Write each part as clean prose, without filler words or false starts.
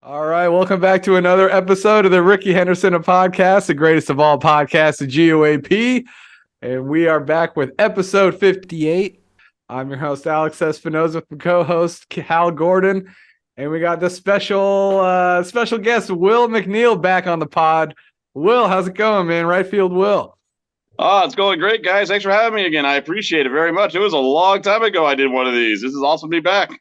All right, welcome back to another episode of the Ricky Henderson podcast, the greatest of all podcasts, the G.O.A.P. And we are back with episode 58. I'm your host, Alex Espinoza, with my co-host, Hal Gordon. And we got the special guest, Will MacNeil, back on the pod. Will, how's it going, man? Right field, Will. Oh, it's going great, guys. Thanks for having me again. I appreciate it very much. It was a long time ago I did one of these. This is awesome to be back.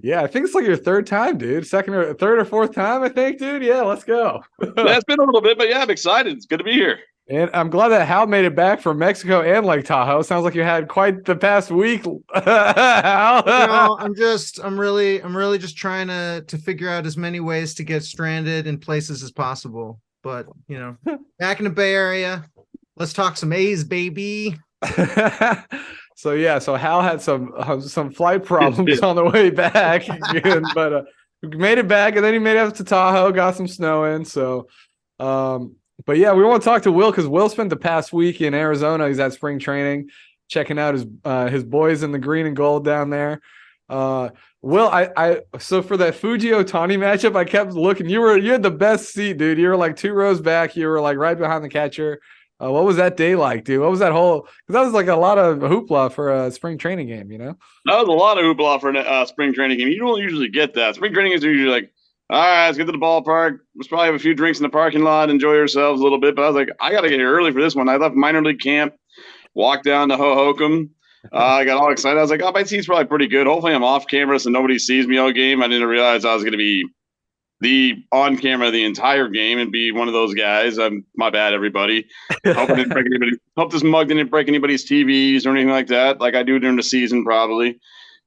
Yeah, I think it's like your third time, dude. Third or fourth time, I think, dude. Yeah, let's go. Yeah, it's been a little bit, but yeah, I'm excited. It's good to be here. And I'm glad that Hal made it back from Mexico and Lake Tahoe. Sounds like you had quite the past week. I'm really just trying to figure out as many ways to get stranded in places as possible. But back in the Bay Area, let's talk some A's, baby. So Hal had some flight problems on the way back, but made it back, and then he made it up to Tahoe, got some snow in. So, but yeah, we want to talk to Will because Will spent the past week in Arizona. He's at spring training, checking out his boys in the green and gold down there. Will, so for that Fuji Ohtani matchup, I kept looking. You had the best seat, dude. You were like 2 rows back. You were like right behind the catcher. What was that day like, dude? What was that whole? Because that was like a lot of hoopla for a spring training game, That was a lot of hoopla for a spring training game. You don't usually get that. Spring training is usually like, all right, let's get to the ballpark. Let's probably have a few drinks in the parking lot, enjoy ourselves a little bit. But I was like, I got to get here early for this one. I left minor league camp, walked down to Hohokam. I got all excited. I was like, oh, my seat's probably pretty good. Hopefully I'm off camera so nobody sees me all game. I didn't realize I was going to be on camera the entire game and be one of those guys. My bad, everybody. Hope this mug didn't break anybody's TVs or anything like that, like I do during the season probably.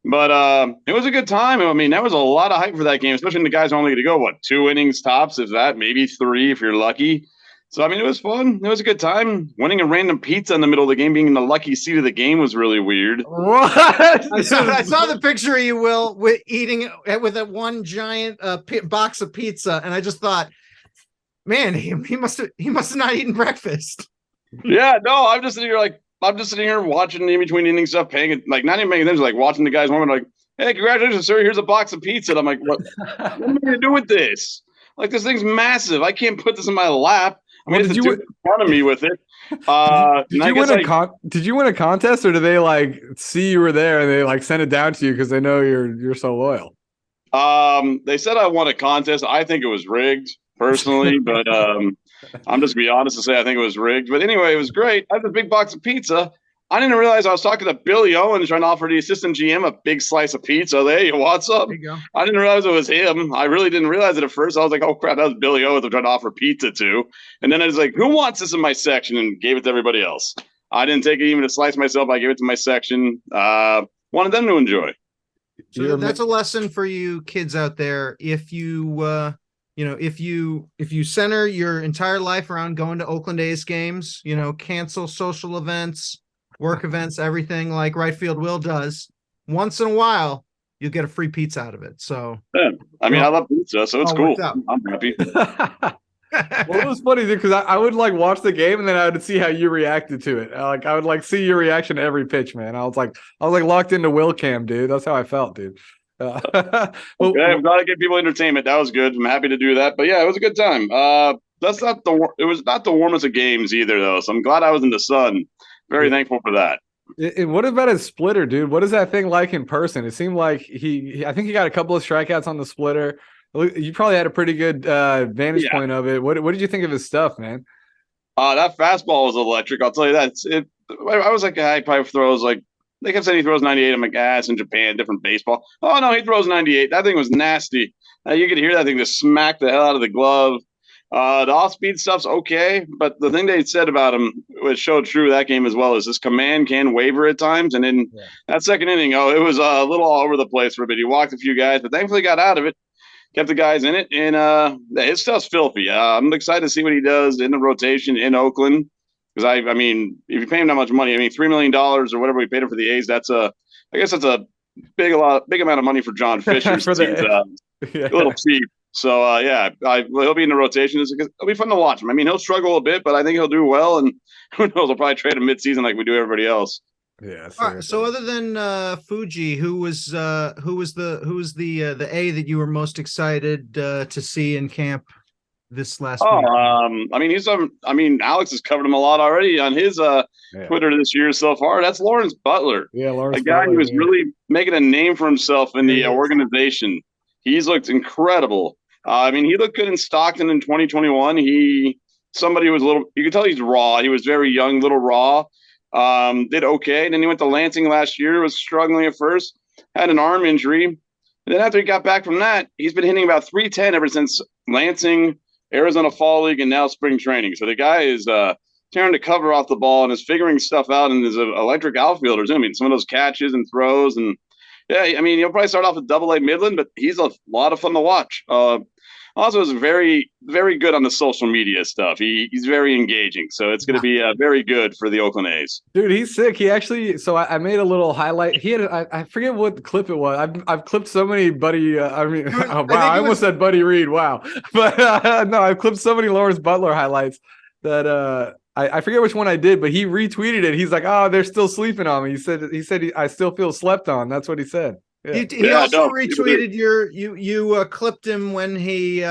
But it was a good time. I mean, that was a lot of hype for that game, especially when the guys are only going to go 2 innings tops, if that, maybe 3 if you're lucky. So I mean, it was fun. It was a good time. Winning a random pizza in the middle of the game, being in the lucky seat of the game, was really weird. What? I saw the picture of you, Will, with eating it with that one giant box of pizza, and I just thought, man, he must have not eaten breakfast. Yeah, no, I'm just sitting here watching in between innings stuff, not even making things, like watching the guys moment, like, hey, congratulations, sir. Here's a box of pizza. And I'm like, what am I going to do with this? Like, this thing's massive. I can't put this in my lap. I mean, did you in front of me with it? Did you win a contest, or did they like see you were there and they like send it down to you because they know you're so loyal? They said I won a contest. I think it was rigged personally, but I'm just gonna be honest and say I think it was rigged. But anyway, it was great. I had a big box of pizza. I didn't realize I was talking to Billy Owens trying to offer the assistant GM a big slice of pizza. Hey, what's up? There you go. I didn't realize it was him. I really didn't realize it at first. I was like, oh, crap, that was Billy Owens I'm trying to offer pizza to. And then I was like, who wants this in my section? And gave it to everybody else. I didn't take it even a slice myself. I gave it to my section. Wanted them to enjoy. So that's a lesson for you kids out there. If you if you center your entire life around going to Oakland A's games, cancel social events, work events, everything like right field Will does, once in a while you'll get a free pizza out of it. So yeah. I mean, I love pizza, so it's cool. I'm happy. Well, it was funny because I would like watch the game and then I would see how you reacted to it. I would like see your reaction to every pitch, man. I was like locked into Will Cam, dude. That's how I felt, dude. I'm glad I give people entertainment. That was good. I'm happy to do that. But yeah, it was a good time. It was not the warmest of games either, though. So I'm glad I was in the sun. Very thankful for that. What about his splitter, dude? What is that thing like in person? It seemed like I think he got a couple of strikeouts on the splitter. You probably had a pretty good vantage point of it. What did you think of his stuff, man? That fastball was electric. I'll tell you that. I was like, he probably throws like, they kept saying he throws 98. I'm like, it's in Japan, different baseball. Oh, no, he throws 98. That thing was nasty. You could hear that thing just smack the hell out of the glove. The off-speed stuff's okay, but the thing they said about him, which showed true that game as well, is his command can waver at times. And in that second inning, it was a little all over the place for a bit. He walked a few guys, but thankfully got out of it, kept the guys in it, and his stuff's filthy. I'm excited to see what he does in the rotation in Oakland. Because I mean, if you pay him that much money, $3 million or whatever we paid him for the A's, I guess that's a big amount of money for John Fisher. A little cheap. So he'll be in the rotation. It'll be fun to watch him. I mean, he'll struggle a bit, but I think he'll do well. And who knows? We'll probably trade him mid-season like we do everybody else. Yeah. All right, so other than Fuji, who was the A that you were most excited to see in camp this last week? I mean, Alex has covered him a lot already on his Twitter this year so far. That's Lawrence Butler, Yeah, Lawrence a guy Butler, who was really making a name for himself in the organization. He's looked incredible. I mean, he looked good in Stockton in 2021. Somebody who was a little, you could tell he's raw. He was very young, little raw. Did okay. And then he went to Lansing last year, was struggling at first, had an arm injury. And then after he got back from that, he's been hitting about 310 ever since Lansing, Arizona Fall League, and now spring training. So the guy is tearing the cover off the ball and is figuring stuff out and is an electric outfielder. I mean, some of those catches and throws. And yeah, I mean, he'll probably start off at Double-A Midland, but he's a lot of fun to watch. Also is very, very good on the social media stuff. He's very engaging. So it's going to be very good for the Oakland A's. Dude, he's sick. He actually, so I made a little highlight. He had, I forget what clip it was. I've clipped so many Buddy, wow, I almost said Buddy Reed. Wow. But no, I've clipped so many Lawrence Butler highlights that I forget which one I did, but he retweeted it. He's like, oh, they're still sleeping on me. He said I still feel slept on. That's what he said. Yeah. He also retweeted you clipped him when he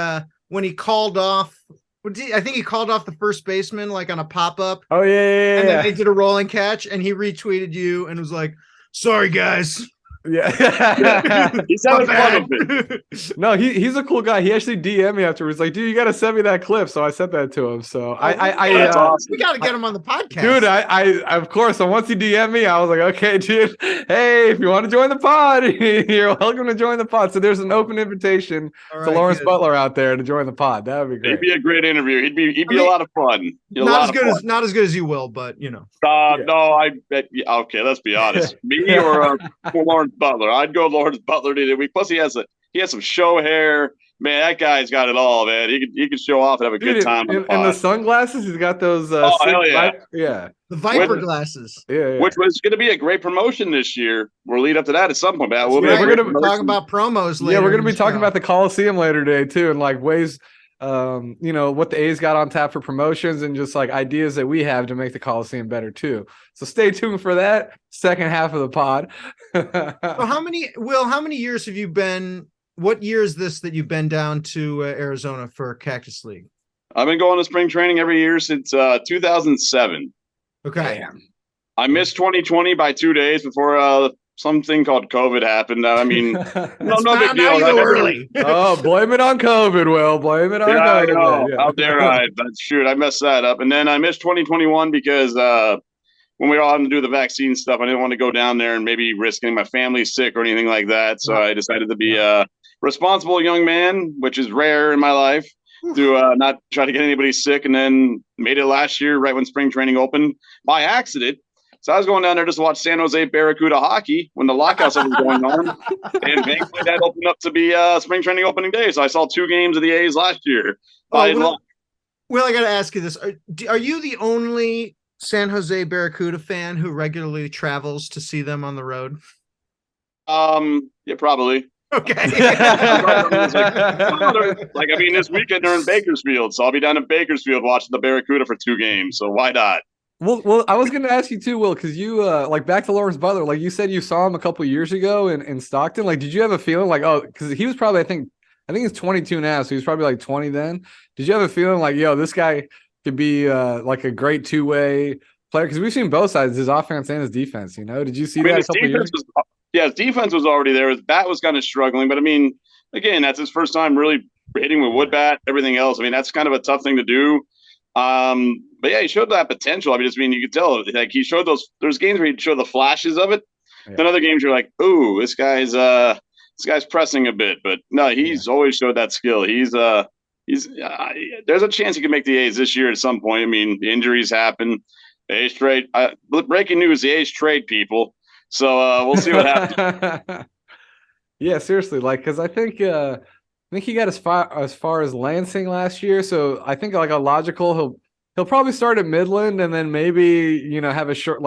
called off. I think he called off the first baseman like on a pop-up. Oh yeah. And then they did a rolling catch and he retweeted you and was like, sorry guys. Yeah. He's having fun of it. No, he's a cool guy. He actually DM'd me afterwards, like, dude, you gotta send me that clip. So I sent that to him. So that's awesome. We gotta get him on the podcast. Dude, I of course. So once he DM'd me, I was like, okay, dude, hey, if you want to join the pod, you're welcome to join the pod. So there's an open invitation to Lawrence Butler out there to join the pod. That would be great. It'd be a great interview. He'd be a lot of fun. Not as good as you will, but you know. No, I bet. Okay, let's be honest. Me or Lawrence Butler. I'd go Lawrence Butler any week. Plus, he has some show hair. Man, that guy's got it all, man. He can show off and have a good time. And the sunglasses, he's got those. Hell yeah. Yeah. The Viper glasses. Yeah. Which was going to be a great promotion this year. We'll lead up to that at some point. But we're going to talk about promos later. Yeah, we're going to be talking about the Coliseum later today, too, and like ways, what the A's got on tap for promotions and just like ideas that we have to make the Coliseum better, too. So stay tuned for that second half of the pod. So how many years have you been? What year is this that you've been down to Arizona for Cactus League? I've been going to spring training every year since 2007. Okay. Damn. I missed 2020 by 2 days before something called COVID happened. I mean, no big deal. Early. Oh, blame it on COVID, Will. Blame it on COVID. I know. Yeah. How dare I? But shoot, I messed that up. And then I missed 2021 because when we were all having to do the vaccine stuff, I didn't want to go down there and maybe risk getting my family sick or anything like that. So I decided to be a responsible young man, which is rare in my life, to not try to get anybody sick, and then made it last year right when spring training opened by accident. So I was going down there just to watch San Jose Barracuda hockey when the lockout was going on. And thankfully that opened up to be spring training opening day. So I saw 2 games of the A's last year. Will, I got to ask you this. Are you the only San Jose Barracuda fan who regularly travels to see them on the road? Yeah, probably. Okay. This weekend they're in Bakersfield, so I'll be down in Bakersfield watching the Barracuda for 2 games. So why not? Well, I was going to ask you too, Will, because you back to Lawrence Butler, like you said, you saw him a couple years ago in Stockton. Like, did you have a feeling like, oh, because he was probably, I think he's 22 now, so he was probably like 20 then. Did you have a feeling like, yo, this guy could be like a great 2-way player? Because we've seen both sides, his offense and his defense. Did you see that a couple years ago? Yeah, his defense was already there. His bat was kind of struggling, but I mean, again, that's his first time really hitting with wood bat. Everything else, I mean, that's kind of a tough thing to do. But yeah, he showed that potential. You could tell, like, he showed there's games where he'd show the flashes of it. Yeah. Then other games you're like, ooh, this guy's pressing a bit. But no, he's always showed that skill. There's a chance he can make the A's this year at some point. I mean, the injuries happen. The A's trade. Breaking news: the A's trade people. So we'll see what happens. Yeah, seriously, because I think he got as far as Lansing last year. So I think like a logical he'll probably start at Midland and then maybe have a short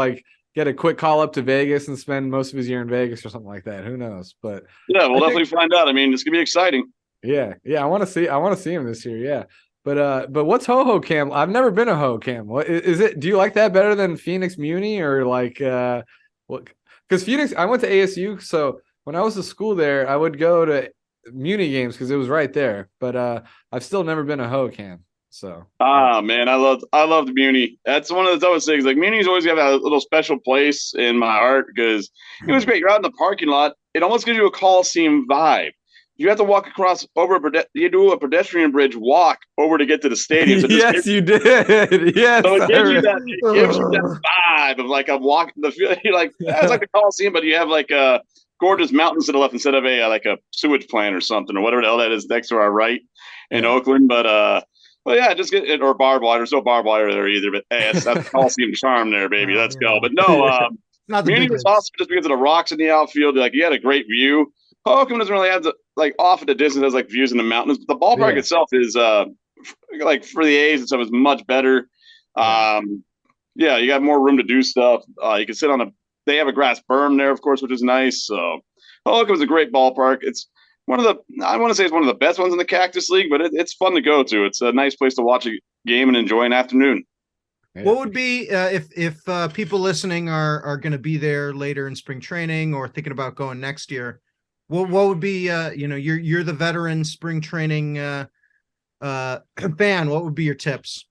get a quick call up to Vegas and spend most of his year in Vegas or something like that. Who knows? But yeah, we'll definitely find out. I mean, it's gonna be exciting. Yeah, I want to see him this year. Yeah. But what's Ho Cam? I've never been a Ho Cam. What is it? Do you like that better than Phoenix Muni or like What? Because Phoenix, I went to ASU, so when I was in school there, I would go to Muni games because it was right there. But I've still never been a Ho-Cam. So Man, I loved Muni. That's one of the toughest things. Like Muni's always got a little special place in my heart because it was great. You're out in the parking lot. It almost gives you a Coliseum vibe. You have to walk across you do a pedestrian bridge walk over to get to the stadium. So yes, you did. Yes, so it gives you that vibe of like I'm walking the field. You're like that's like the Coliseum, but you have like gorgeous mountains to the left instead of a like a sewage plant or something or whatever the hell that is next to our right in Oakland. But yeah, just get it or barbed wire. There's no barbed wire there either. But hey, that's Coliseum charm there, baby. Let's go. But no, Muni was awesome just because of the rocks in the outfield. Like you had a great view. Oakland doesn't really have like off at the distance has like views in the mountains, but the ballpark itself is like for the A's and stuff is much better. You got more room to do stuff. You can sit on they have a grass berm there, of course, which is nice. So Oakland was a great ballpark. It's I want to say it's one of the best ones in the Cactus League, but it's fun to go to. It's a nice place to watch a game and enjoy an afternoon. What would be if people listening are going to be there later in spring training or thinking about going next year? What would be you're the veteran spring training fan. What would be your tips?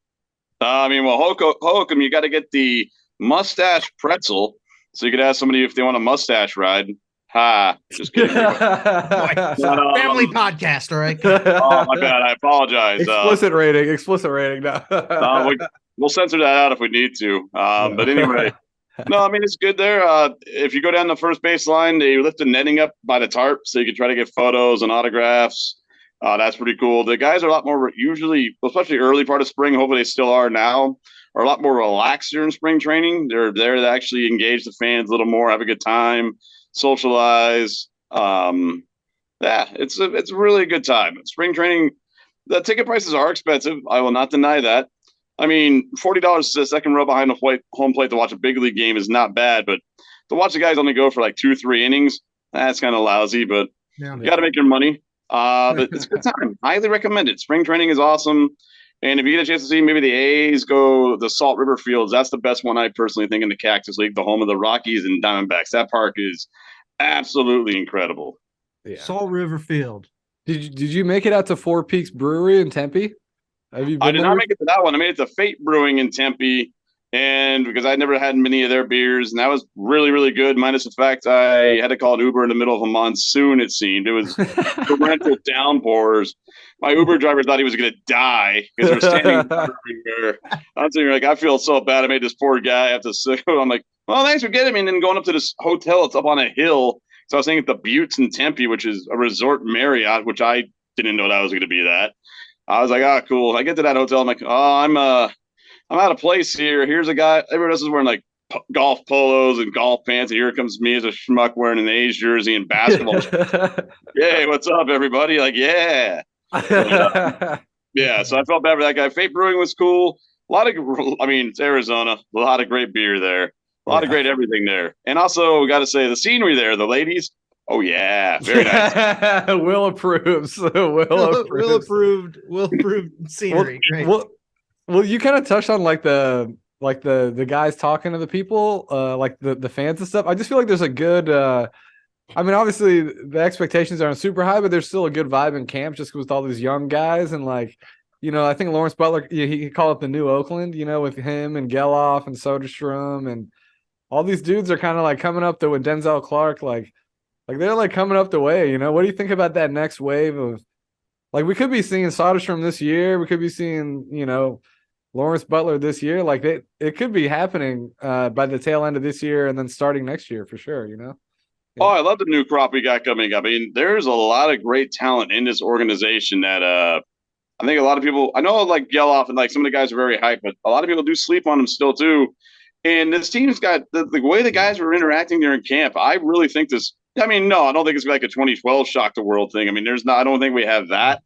Hokum, you got to get the mustache pretzel, so you could ask somebody if they want a mustache ride. Just kidding. Family podcast, all right? Oh my bad, I apologize. Explicit rating. No, we'll censor that out if we need to. But anyway. No, I mean, it's good there. If you go down the first base line, they lift the netting up by the tarp so you can try to get photos and autographs. That's pretty cool. The guys are a lot more usually, especially early part of spring, hopefully they still are now, are a lot more relaxed during spring training. They're there to actually engage the fans a little more, have a good time, socialize. It's a really good time. Spring training, the ticket prices are expensive. I will not deny that. I mean, $40 to the second row behind the home plate to watch a big league game is not bad, but to watch the guys only go for like 2-3 innings, that's kind of lousy, but you got to make your money. But it's a good time. Highly recommend it. Spring training is awesome. And if you get a chance to see maybe the A's go the Salt River Fields, that's the best one I personally think in the Cactus League, the home of the Rockies and Diamondbacks. That park is absolutely incredible. Yeah. Salt River Field. Did you make it out to Four Peaks Brewery in Tempe? I did not make it to that one. I made it to Fate Brewing in Tempe, and because I never had many of their beers, and that was really, really good. Minus the fact I had to call an Uber in the middle of a monsoon. It seemed it was torrential downpours. My Uber driver thought he was going to die because they were standing everywhere. I'm sitting like, I feel so bad. I made this poor guy have to sit. I'm like, well, thanks for getting me. And then going up to this hotel, it's up on a hill. So I was staying at the Buttes in Tempe, which is a resort Marriott, which I didn't know that was going to be that. I was like, cool. I get to that hotel. I'm like, I'm out of place here. Here's a guy. Everyone else is wearing like golf polos and golf pants. And here comes me as a schmuck wearing an A's jersey and basketball. Hey, what's up, everybody? Like, yeah. So I felt bad for that guy. Fate Brewing was cool. It's Arizona. A lot of great beer there. A lot of great everything there. And also, got to say, the scenery there, the ladies. Oh, yeah. Very nice. Will approves. Will approved scenery. Great. Well, you kind of touched on the guys talking to the people, like the fans and stuff. I just feel like there's a good obviously the expectations aren't super high, but there's still a good vibe in camp just with all these young guys. And I think Lawrence Butler, he called it the new Oakland, with him and Geloff and Soderstrom and all these dudes are kind of like coming up with Denzel Clark, like they're like coming up the way, What do you think about that next wave of we could be seeing Soderstrom this year. We could be seeing, Lawrence Butler this year. It could be happening by the tail end of this year and then starting next year for sure, Yeah. Oh, I love the new crop we got coming up. I mean, there's a lot of great talent in this organization that I think a lot of people, I know like Geloff and some of the guys are very hyped, but a lot of people do sleep on them still too. And this team's got the way the guys were interacting during camp. I really think this. I mean, no, I don't think it's like a 2012 shock the world thing. I mean, I don't think we have that.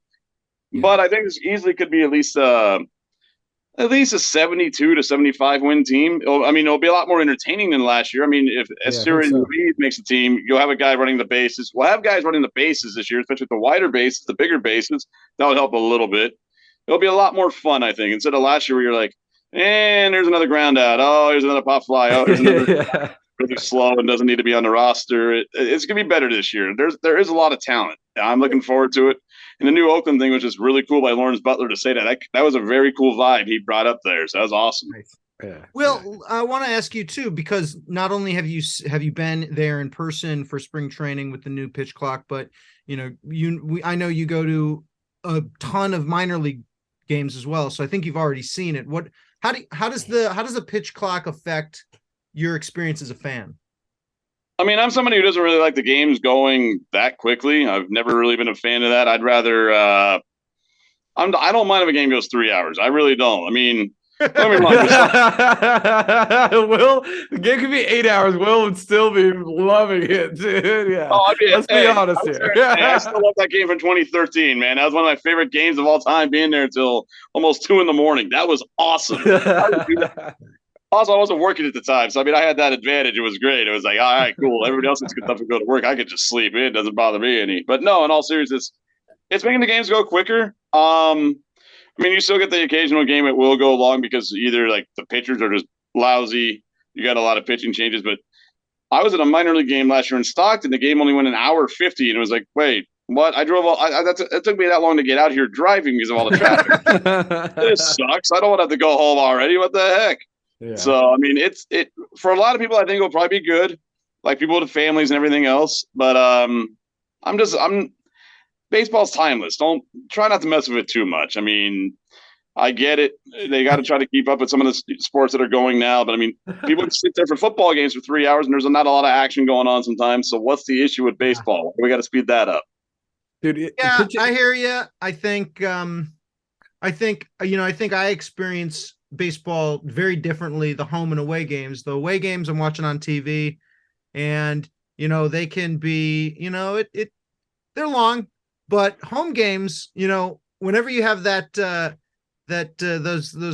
Yeah. But I think this easily could be at least a 72 to 75 win team. It'll be a lot more entertaining than last year. I mean, if Esturian Ruiz makes a team, you'll have a guy running the bases. We'll have guys running the bases this year, especially with the wider bases, the bigger bases. That'll help a little bit. It'll be a lot more fun, I think, instead of last year where you're like, and there's another ground out. Oh, here's another pop fly. Oh, here's another. really slow and doesn't need to be on the roster. It's gonna be better this year. There is a lot of talent. I'm looking forward to it. And the new Oakland thing was just really cool by Lawrence Butler to say that. That was a very cool vibe he brought up there. So that was awesome. Nice. Yeah. Well, I want to ask you too, because not only have you been there in person for spring training with the new pitch clock, but I know you go to a ton of minor league games as well. So I think you've already seen it. How does the pitch clock affect your experience as a fan? I mean, I'm somebody who doesn't really like the games going that quickly. I've never really been a fan of that. I'd rather I don't mind if a game goes 3 hours. I really don't. I mean, let me Will, the game could be 8 hours. Will would still be loving it, dude. Yeah. Let's be honest here. I still love that game from 2013, man. That was one of my favorite games of all time, being there until almost 2 a.m. That was awesome. Also, I wasn't working at the time, so I mean, I had that advantage. It was great. It was like, all right, cool. Everybody else is good enough to go to work. I could just sleep. It doesn't bother me any. But no, in all seriousness, it's making the games go quicker. I mean, you still get the occasional game that will go long because either like the pitchers are just lousy. You got a lot of pitching changes. But I was at a minor league game last year in Stockton. The game only went an hour 50, and it was like, wait, what? I drove it took me that long to get out here driving because of all the traffic. This sucks. I don't want to have to go home already. What the heck? Yeah. So I mean, it for a lot of people, I think it'll probably be good, like people with families and everything else. But baseball's timeless. Don't try not to mess with it too much. I mean, I get it. They got to try to keep up with some of the sports that are going now. But I mean, people can sit there for football games for 3 hours and there's not a lot of action going on sometimes. So what's the issue with baseball? We got to speed that up. Dude, I hear you. I think I experience baseball very differently. The home and away games. The away games I'm watching on TV, and they can be, they're long, but home games, whenever you have those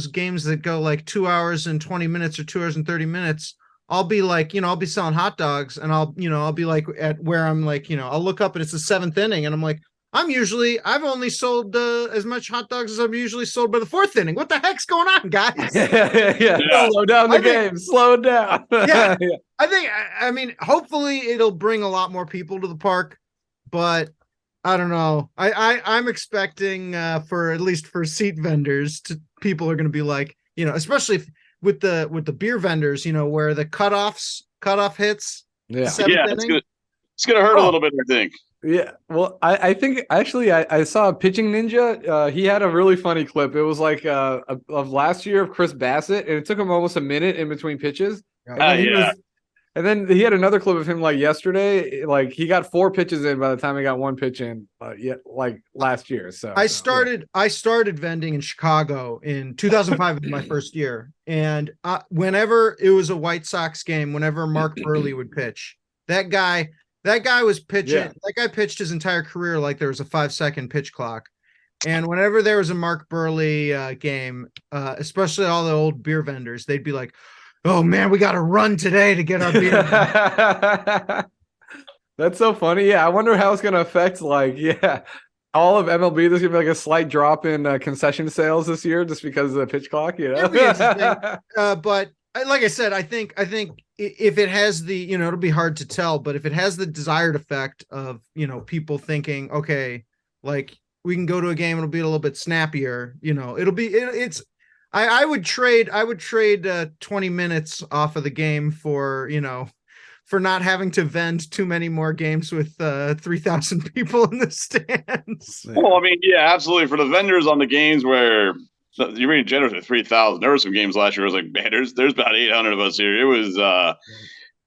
games that go like 2 hours and 20 minutes or 2 hours and 30 minutes, I'll be like, I'll be selling hot dogs and I'll be like at where I'm like, I'll look up and it's the 7th inning and I'm like, I've only sold as much hot dogs as I've usually sold by the 4th inning. What the heck's going on, guys? Yeah. Slow down the game. Slow it down. Yeah. I mean, hopefully it'll bring a lot more people to the park, but I don't know. I'm expecting for at least for seat vendors, people are going to be like, especially with the beer vendors, where the cutoff hits. Yeah, it's gonna hurt a little bit, I think. Yeah, well, I think actually I saw Pitching Ninja. He had a really funny clip. It was like of last year of Chris Bassett, and it took him almost a minute in between pitches. And then he had another clip of him like yesterday. Like he got 4 pitches in by the time he got 1 pitch in. Like last year. So I started vending in Chicago in 2005 was my first year, and whenever it was a White Sox game, whenever Mark Burley would pitch, that guy was pitching. Yeah. That guy pitched his entire career like there was a 5-second pitch clock. And whenever there was a Mark Burley game, especially all the old beer vendors, they'd be like, "Oh man, we got to run today to get our beer." That's so funny. Yeah, I wonder how it's going to affect all of MLB. There's going to be like a slight drop in concession sales this year just because of the pitch clock. It'll be interesting. But like I said, I think if it has the, it'll be hard to tell, but if it has the desired effect of, people thinking, okay, like we can go to a game, it'll be a little bit snappier, I would trade 20 minutes off of the game for not having to vend too many more games with 3,000 people in the stands. Well, I mean, yeah, absolutely. For the vendors on the games where you're being generous with 3,000. There were some games last year. I was like, man, there's about 800 of us here. It was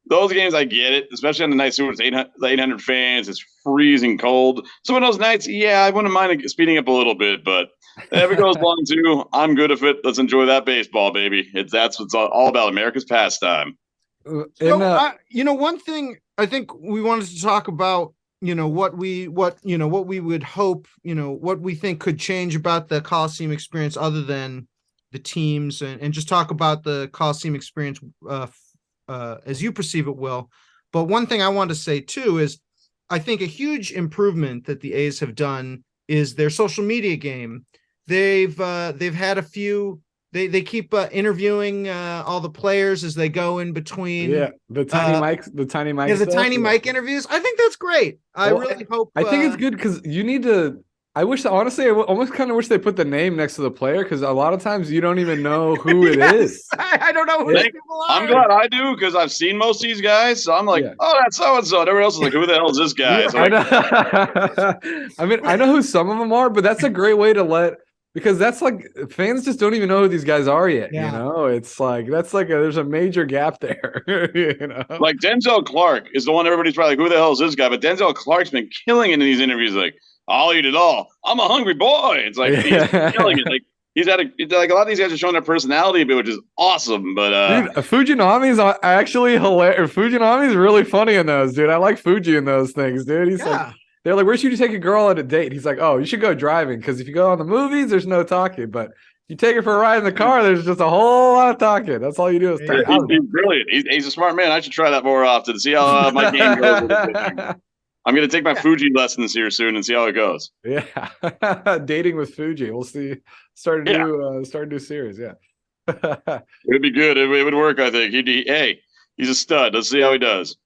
those games. I get it, especially on the nights where it's 800 fans. It's freezing cold. Some of those nights, yeah, I wouldn't mind speeding up a little bit, but if it goes long too, I'm good with it. Let's enjoy that baseball, baby. That's what's all about, America's pastime. One thing I think we wanted to talk about, what we would hope, what we think could change about the Coliseum experience other than the teams and just talk about the Coliseum experience as you perceive it, Will. But one thing I want to say too is I think a huge improvement that the A's have done is their social media game. They've had a few they keep interviewing all the players as they go in between. Yeah, the tiny mic interviews. I think that's great. I really hope. I think it's good because you need to. I wish, honestly, I almost kind of wish they put the name next to the player because a lot of times you don't even know who it is. I don't know who these people are. I'm glad I do because I've seen most of these guys. So I'm like, oh, that's so and so. And everyone else is like, who the hell is this guy? So I mean, I know who some of them are, but that's a great way to because that's like fans just don't even know who these guys are yet. You know, it's like there's a major gap there. You know, like Denzel Clark is the one everybody's probably like, who the hell is this guy? But Denzel Clark's been killing it in these interviews. Like, I'll eat it all. I'm a hungry boy. It's like he's killing it. Like he's a lot of these guys are showing their personality a bit, which is awesome. But dude, Fujinami's actually hilarious. Fujinami's really funny in those, dude. I like Fuji in those things, dude. He's like, they're like, where should you take a girl on a date? He's like, oh, you should go driving because if you go on the movies, there's no talking. But you take her for a ride in the car, there's just a whole lot of talking. That's all you do is talk. He's brilliant. He's a smart man. I should try that more often to see how my game goes. I'm going to take my Fuji lessons here soon and see how it goes. Yeah. Dating with Fuji. We'll see. Start a new series. Yeah. It'd be good. It would work, I think. He's a stud. Let's see how he does.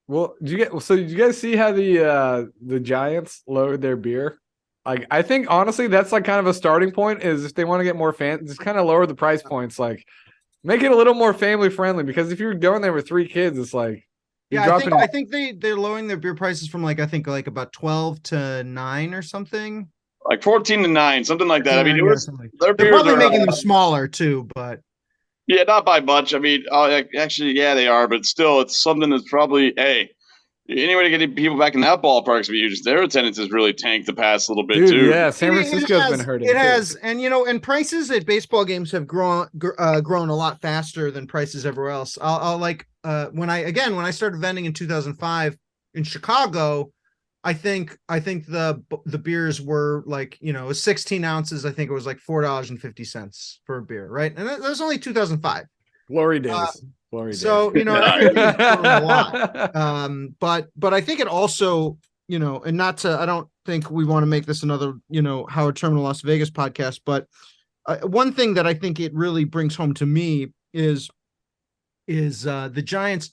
Well, did you guys see how the Giants lowered their beer? Like, I think honestly, that's like kind of a starting point is if they want to get more fans, just kind of lower the price points, like make it a little more family friendly because if you're going there with 3 kids, it's like, I think they're lowering their beer prices from like about 12 to 9 or something. Like 14 to 9, something like that. I mean, they're probably making them smaller too, but not by much. I mean, actually, they are, but still, it's something that's probably any way to get people back in that ballpark is huge. Their attendance has really tanked the past little bit too. Yeah, San Francisco's been hurting. It has, and and prices at baseball games have grown a lot faster than prices everywhere else. I'll like when I started vending in 2005 in Chicago, I think the beers were like, it was 16 ounces. I think it was like $4.50 for a beer, right? And that was only 2005. Glory days. So, I think it's grown a lot. But I think it also, and I don't think we want to make this another, Howard Terminal Las Vegas podcast, but one thing that I think it really brings home to me is the Giants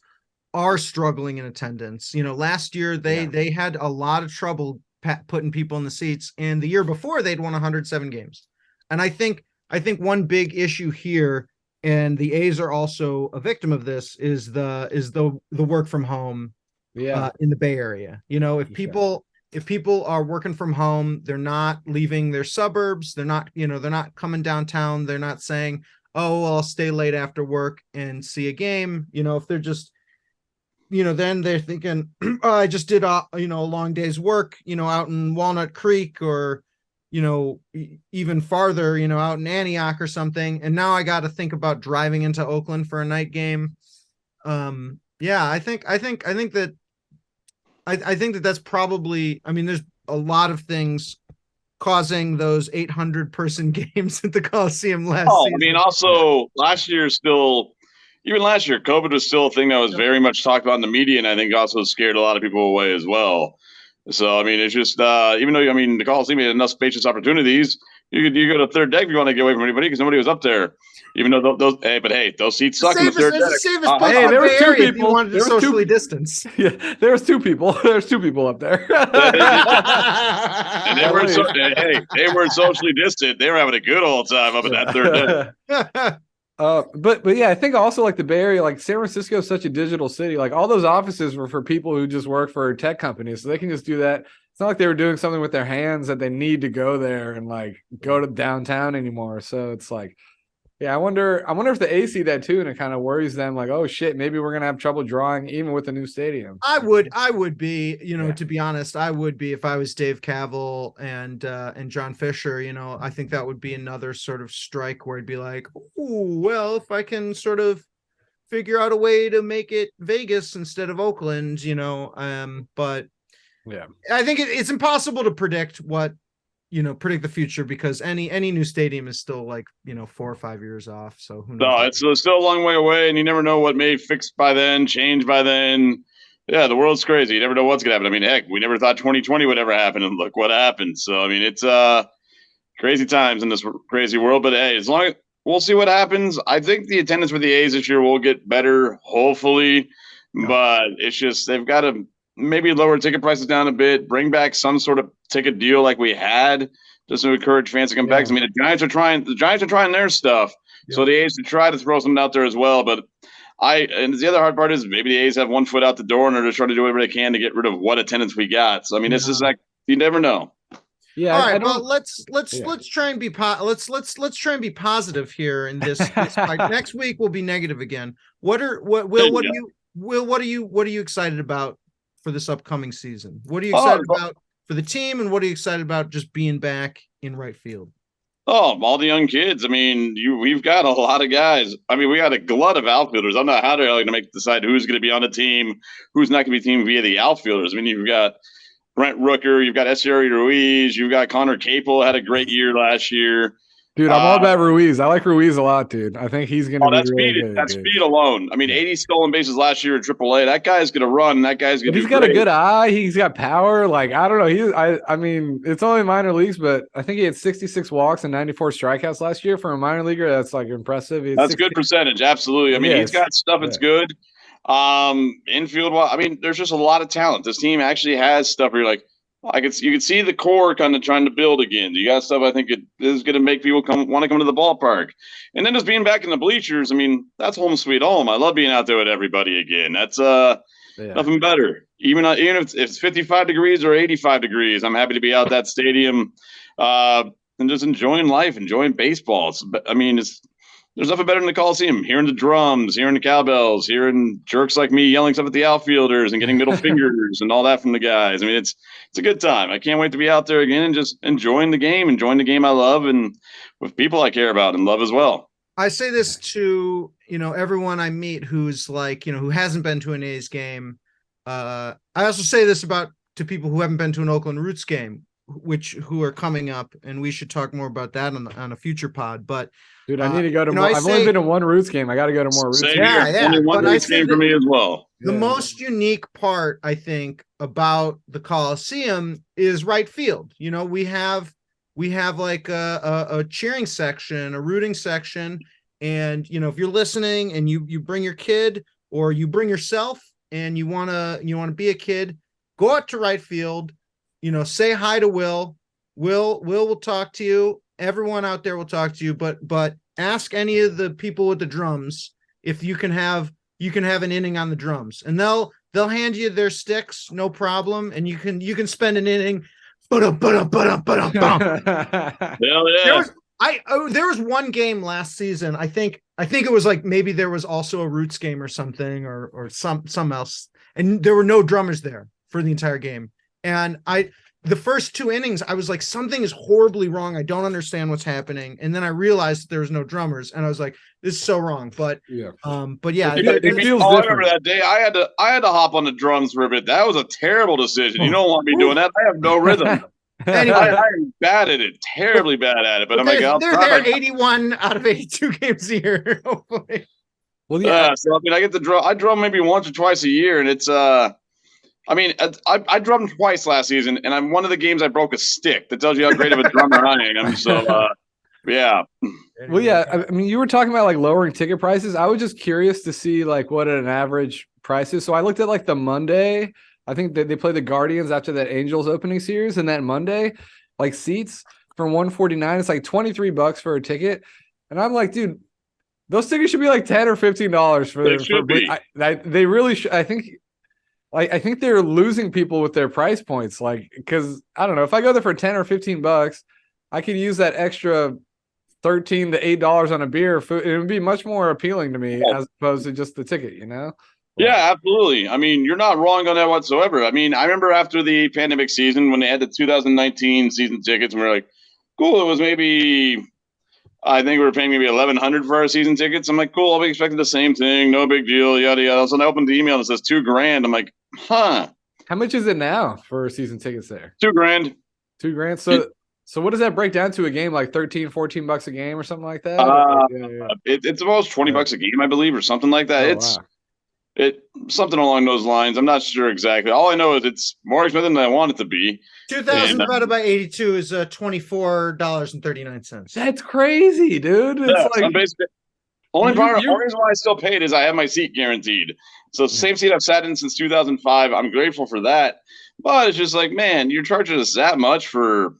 are struggling in attendance. Last year they had a lot of trouble putting people in the seats, and the year before they'd won 107 games. And I think one big issue here, and the A's are also a victim of this, is the work from home in the Bay Area. If people are working from home, they're not leaving their suburbs, they're not coming downtown, they're not saying, oh, well, I'll stay late after work and see a game. If they're just, then they're thinking, oh, I just did a long day's work, out in Walnut Creek or, even farther, out in Antioch or something. And now I got to think about driving into Oakland for a night game. I think that's probably, there's a lot of things causing those 800 person games at the Coliseum last season. I mean, also last year, COVID was still a thing that was very much talked about in the media, and I think also scared a lot of people away as well. So, I mean, it's just, even though, the Coliseum had enough spacious opportunities, you go to third deck if you want to get away from anybody because nobody was up there. Even though those seats suck in the third deck. There were 2 people. You wanted to socially distance. Yeah, there was 2 people. There's 2 people up there. And they weren't socially distant. They were having a good old time up in that third deck. But yeah, I think also like the Bay Area, like San Francisco is such a digital city. Like all those offices were for people who just work for tech companies, so they can just do that. It's not like they were doing something with their hands that they need to go there and like go to downtown anymore. So it's like, yeah, I wonder if the A's see that too, and it kind of worries them. Like, oh shit, maybe we're gonna have trouble drawing even with the new stadium. I would be, to be honest, I would be if I was Dave Cavill and John Fisher. I think that would be another sort of strike where it'd be like, oh well, if I can sort of figure out a way to make it Vegas instead of Oakland, but yeah, I think it's impossible to predict the future because any new stadium is still like 4 or 5 years off. So who knows? No, it's still a long way away, and you never know what may fix by then, change by then. Yeah, the world's crazy. You never know what's gonna happen. I mean, heck, we never thought 2020 would ever happen, and look what happened. So I mean, it's crazy times in this crazy world. But hey, as long as we'll see what happens. I think the attendance for the A's this year will get better, hopefully. Yeah. But it's just they've got to maybe lower ticket prices down a bit, bring back some sort of ticket deal like we had, just to encourage fans to come back. I mean, the Giants are trying their stuff, so the A's should try to throw something out there as well. But and the other hard part is maybe the A's have one foot out the door and they're just trying to do whatever they can to get rid of what attendance we got. So I mean, it's just like you never know. Yeah. All right. Well, let's try and be let's try and be positive here in this fight. Next week will be negative again. What are you excited about for this upcoming season? What are you excited about for the team, and what are you excited about just being back in right field? Oh, all the young kids. I mean, we've got a lot of guys. I mean, we got a glut of outfielders. I'm not how they're going to decide who's going to be on the team, who's not going to be team via the outfielders. I mean, you've got Brent Rooker, you've got Esteury Ruiz, you've got Connor Capel, had a great year last year. Dude, I'm all about Ruiz. I like Ruiz a lot, dude. I think he's going to be really good. That's speed alone. I mean, 80 stolen bases last year at AAA. That guy's going to run. That guy's going to. He's got a good eye. He's got power. Like I don't know. I mean, it's only minor leagues, but I think he had 66 walks and 94 strikeouts last year for a minor leaguer. That's like impressive. That's a good percentage. Absolutely. I mean, he's got stuff that's good. Infield. I mean, there's just a lot of talent. This team actually has stuff where you're like, you can see the core kind of trying to build again. You got stuff I think it is going to make people want to come to the ballpark. And then just being back in the bleachers, I mean, that's home sweet home. I love being out there with everybody again. That's nothing better. Even if it's 55 degrees or 85 degrees, I'm happy to be out that stadium and just enjoying life, enjoying baseball. There's nothing better than the Coliseum. Hearing the drums, hearing the cowbells, hearing jerks like me yelling stuff at the outfielders and getting middle fingers and all that from the guys. I mean, it's a good time. I can't wait to be out there again and just enjoying the game I love and with people I care about and love as well. I say this to, everyone I meet who's like, who hasn't been to an A's game. I also say this to people who haven't been to an Oakland Roots game, who are coming up, and we should talk more about that on a future pod. But dude, I need to go to more. I've only been to one Roots game. I got to go to more Roots games. Yeah. Only one Roots game for me as well. The most unique part, I think, about the Coliseum is right field. We have like a cheering section, a rooting section, and if you're listening and you bring your kid or you bring yourself and you wanna be a kid, go out to right field. Say hi to Will. Will talk to you. Everyone out there will talk to you, but ask any of the people with the drums if you can have an inning on the drums, and they'll hand you their sticks, no problem, and you can spend an inning. Hell yeah. There was one game last season. I think it was like maybe there was also a Roots game or something or some else, and there were no drummers there for the entire game. And the first two innings, I was like, something is horribly wrong. I don't understand what's happening. And then I realized there was no drummers, and I was like, this is so wrong. But yeah, it feels different. I remember that day. I had to hop on the drums for a bit. That was a terrible decision. You don't want me doing that. I have no rhythm. Anyway, I'm bad at it, terribly bad at it. But I'm like, they're there 81 out of 82 games a year. Hopefully. Well, yeah. So I mean, I get to drum. I drum maybe once or twice a year, and it's I mean, I drummed twice last season, and I'm one of the games I broke a stick. That tells you how great of a drummer I am. So, yeah. Well, yeah. I mean, you were talking about like lowering ticket prices. I was just curious to see like what an average price is. So I looked at like the Monday. I think that they play the Guardians after that Angels opening series, and that Monday, like seats from 149, it's like $23 for a ticket, and I'm like, dude, those tickets should be like $10 or $15 for. They should be. They really should. I think they're losing people with their price points, like because I don't know if I go there for $10 or $15, I could use that extra $13 to $8 on a beer. It would be much more appealing to me as opposed to just the ticket, Yeah, absolutely. I mean, you're not wrong on that whatsoever. I mean, I remember after the pandemic season when they had the 2019 season tickets, and we were like, cool, it was maybe, I think we were paying maybe $1,100 for our season tickets. I'm like, cool, I'll be expecting the same thing, no big deal, yada yada. So I opened the email and it says $2,000. I'm like, huh. How much is it now for season tickets there? $2,000. $2,000. So what does that break down to a game, like $13-14 a game or something like that? It's about $20 a game, I believe, or something like that. Wow. Something along those lines. I'm not sure exactly. All I know is it's more expensive than I want it to be. 2,000 divided by 82 is $24.39. That's crazy, dude. It's like I'm basically only reason why I still pay it is I have my seat guaranteed. So it's the same seat I've sat in since 2005. I'm grateful for that. But it's just like, man, you're charging us that much for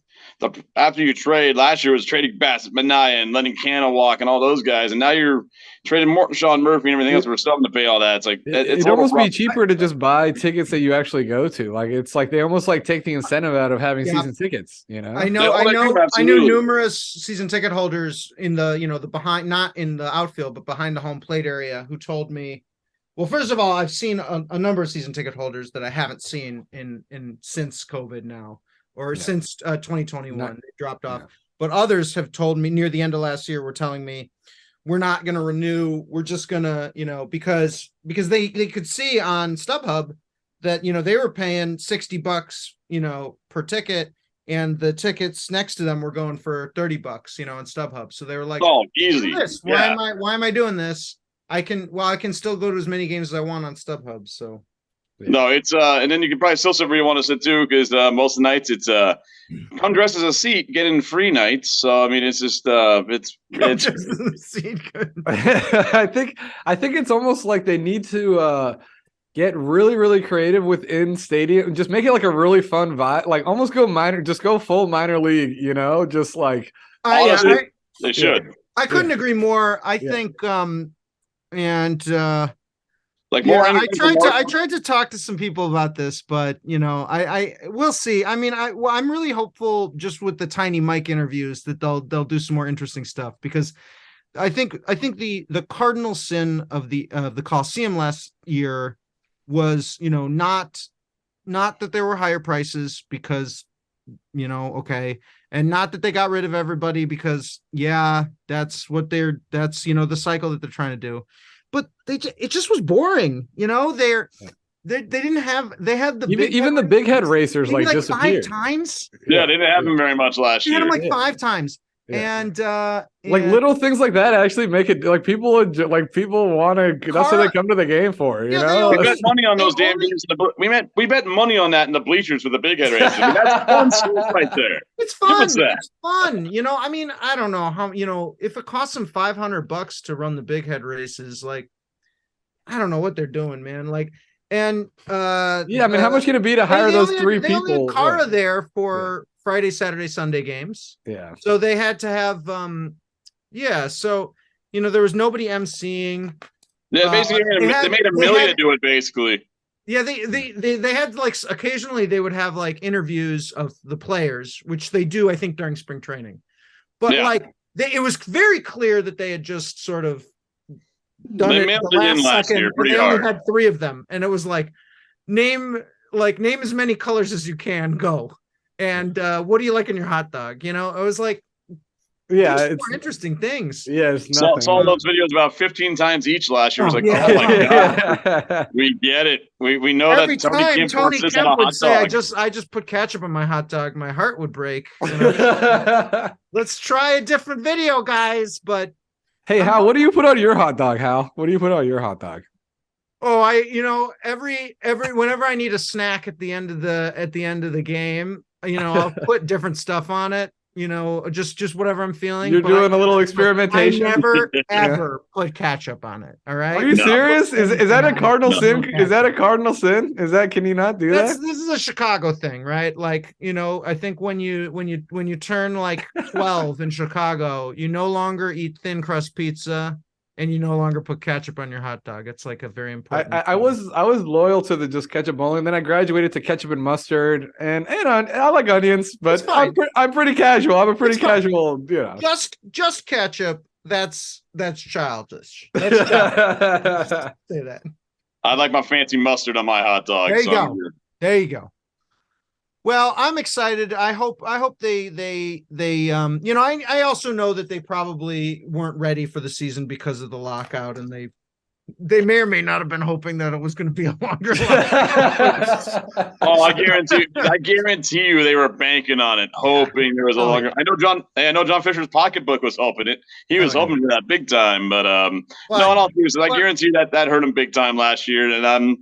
after you trade. Last year was trading Bassett, Manaea, and letting Canna walk and all those guys, and now you're trading Morton, Sean Murphy, and everything else. We're still having to pay all that. It's like it'd almost be cheaper to just buy tickets that you actually go to. Like it's like they almost like take the incentive out of having season tickets. You know, I knew numerous season ticket holders in the the behind, not in the outfield, but behind the home plate area, who told me. Well, first of all, I've seen a number of season ticket holders that I haven't seen in since COVID now. Or since 2021, they dropped off. But others have told me near the end of last year, were telling me we're not going to renew. We're just going to, because they could see on StubHub that, they were paying $60, per ticket, and the tickets next to them were going for $30, on StubHub. So they were like, oh, easy. Why am I doing this? I can still go to as many games as I want on StubHub. So. No, it's and then you can probably still sit where you want to sit too, because most of the nights it's come dressed as a seat, get in free nights. So I mean, it's just it's I think it's almost like they need to get really, really creative within stadium. Just make it like a really fun vibe, like almost go full minor league. Just like honestly, they should. I couldn't agree more. I think like more. I tried to talk to some people about this, but I we'll see. I mean, I'm really hopeful just with the Tiny Mike interviews that they'll do some more interesting stuff, because I think the cardinal sin of the Coliseum last year was not that there were higher prices, because okay, and not that they got rid of everybody, because that's the cycle that they're trying to do. But it just was boring, they didn't have, they had the big head racers like disappeared 5 times. Yeah, they didn't have them very much last year. They had them like 5 times. And like little things like that actually make it like people want to. That's what they come to the game for. We bet money on those damn games. We bet money on that in the bleachers with the big head races. I mean, that's fun stuff right there. It's fun. It's fun. I mean, I don't know how. If it costs them $500 to run the big head races, like, I don't know what they're doing, man. Like, and I mean, how much can it be to hire those 3 people? They only had Cara there for Friday, Saturday, Sunday games. Yeah. So they had to have so there was nobody emceeing. Yeah, basically they made Amelia do it basically. Yeah, they had like occasionally they would have like interviews of the players, which they do, I think, during spring training. But it was very clear that they had just sort of done it the last second. They only had 3 of them, and it was like name as many colors as you can, go. And what do you like in your hot dog? It was like, it's more interesting things. Yeah, saw those videos about 15 times each last year. It was like, oh my god, we get it. We know every that time Tony Kemp would say, I just put ketchup on my hot dog, my heart would break. Let's try a different video, guys. But hey, Hal, what do you put on your hot dog? Hal, what do you put on your hot dog? Oh, every whenever I need a snack at the end of the game, I'll put different stuff on it, just whatever I'm feeling. You're doing a little experimentation. I never ever put ketchup on it. All right. Are you serious? Is that a cardinal sin? Is that a cardinal sin? Can you not do that? This is a Chicago thing, right? Like, I think when you turn like 12 in Chicago, you no longer eat thin crust pizza. And you no longer put ketchup on your hot dog. It's like a very important. I was loyal to the just ketchup only, and then I graduated to ketchup and mustard, and I like onions, but I'm pretty casual. I'm a pretty casual, Just ketchup. That's childish. That's childish. Say that. I like my fancy mustard on my hot dog. There you go. There you go. Well, I'm excited. I hope they I also know that they probably weren't ready for the season because of the lockout, and they They may or may not have been hoping that it was going to be a longer line. Oh, I guarantee you they were banking on it, hoping there was a longer. I know John Fisher's pocketbook was hoping it. He was hoping for that big time, but no, in all seriousness, I guarantee you that hurt him big time last year, and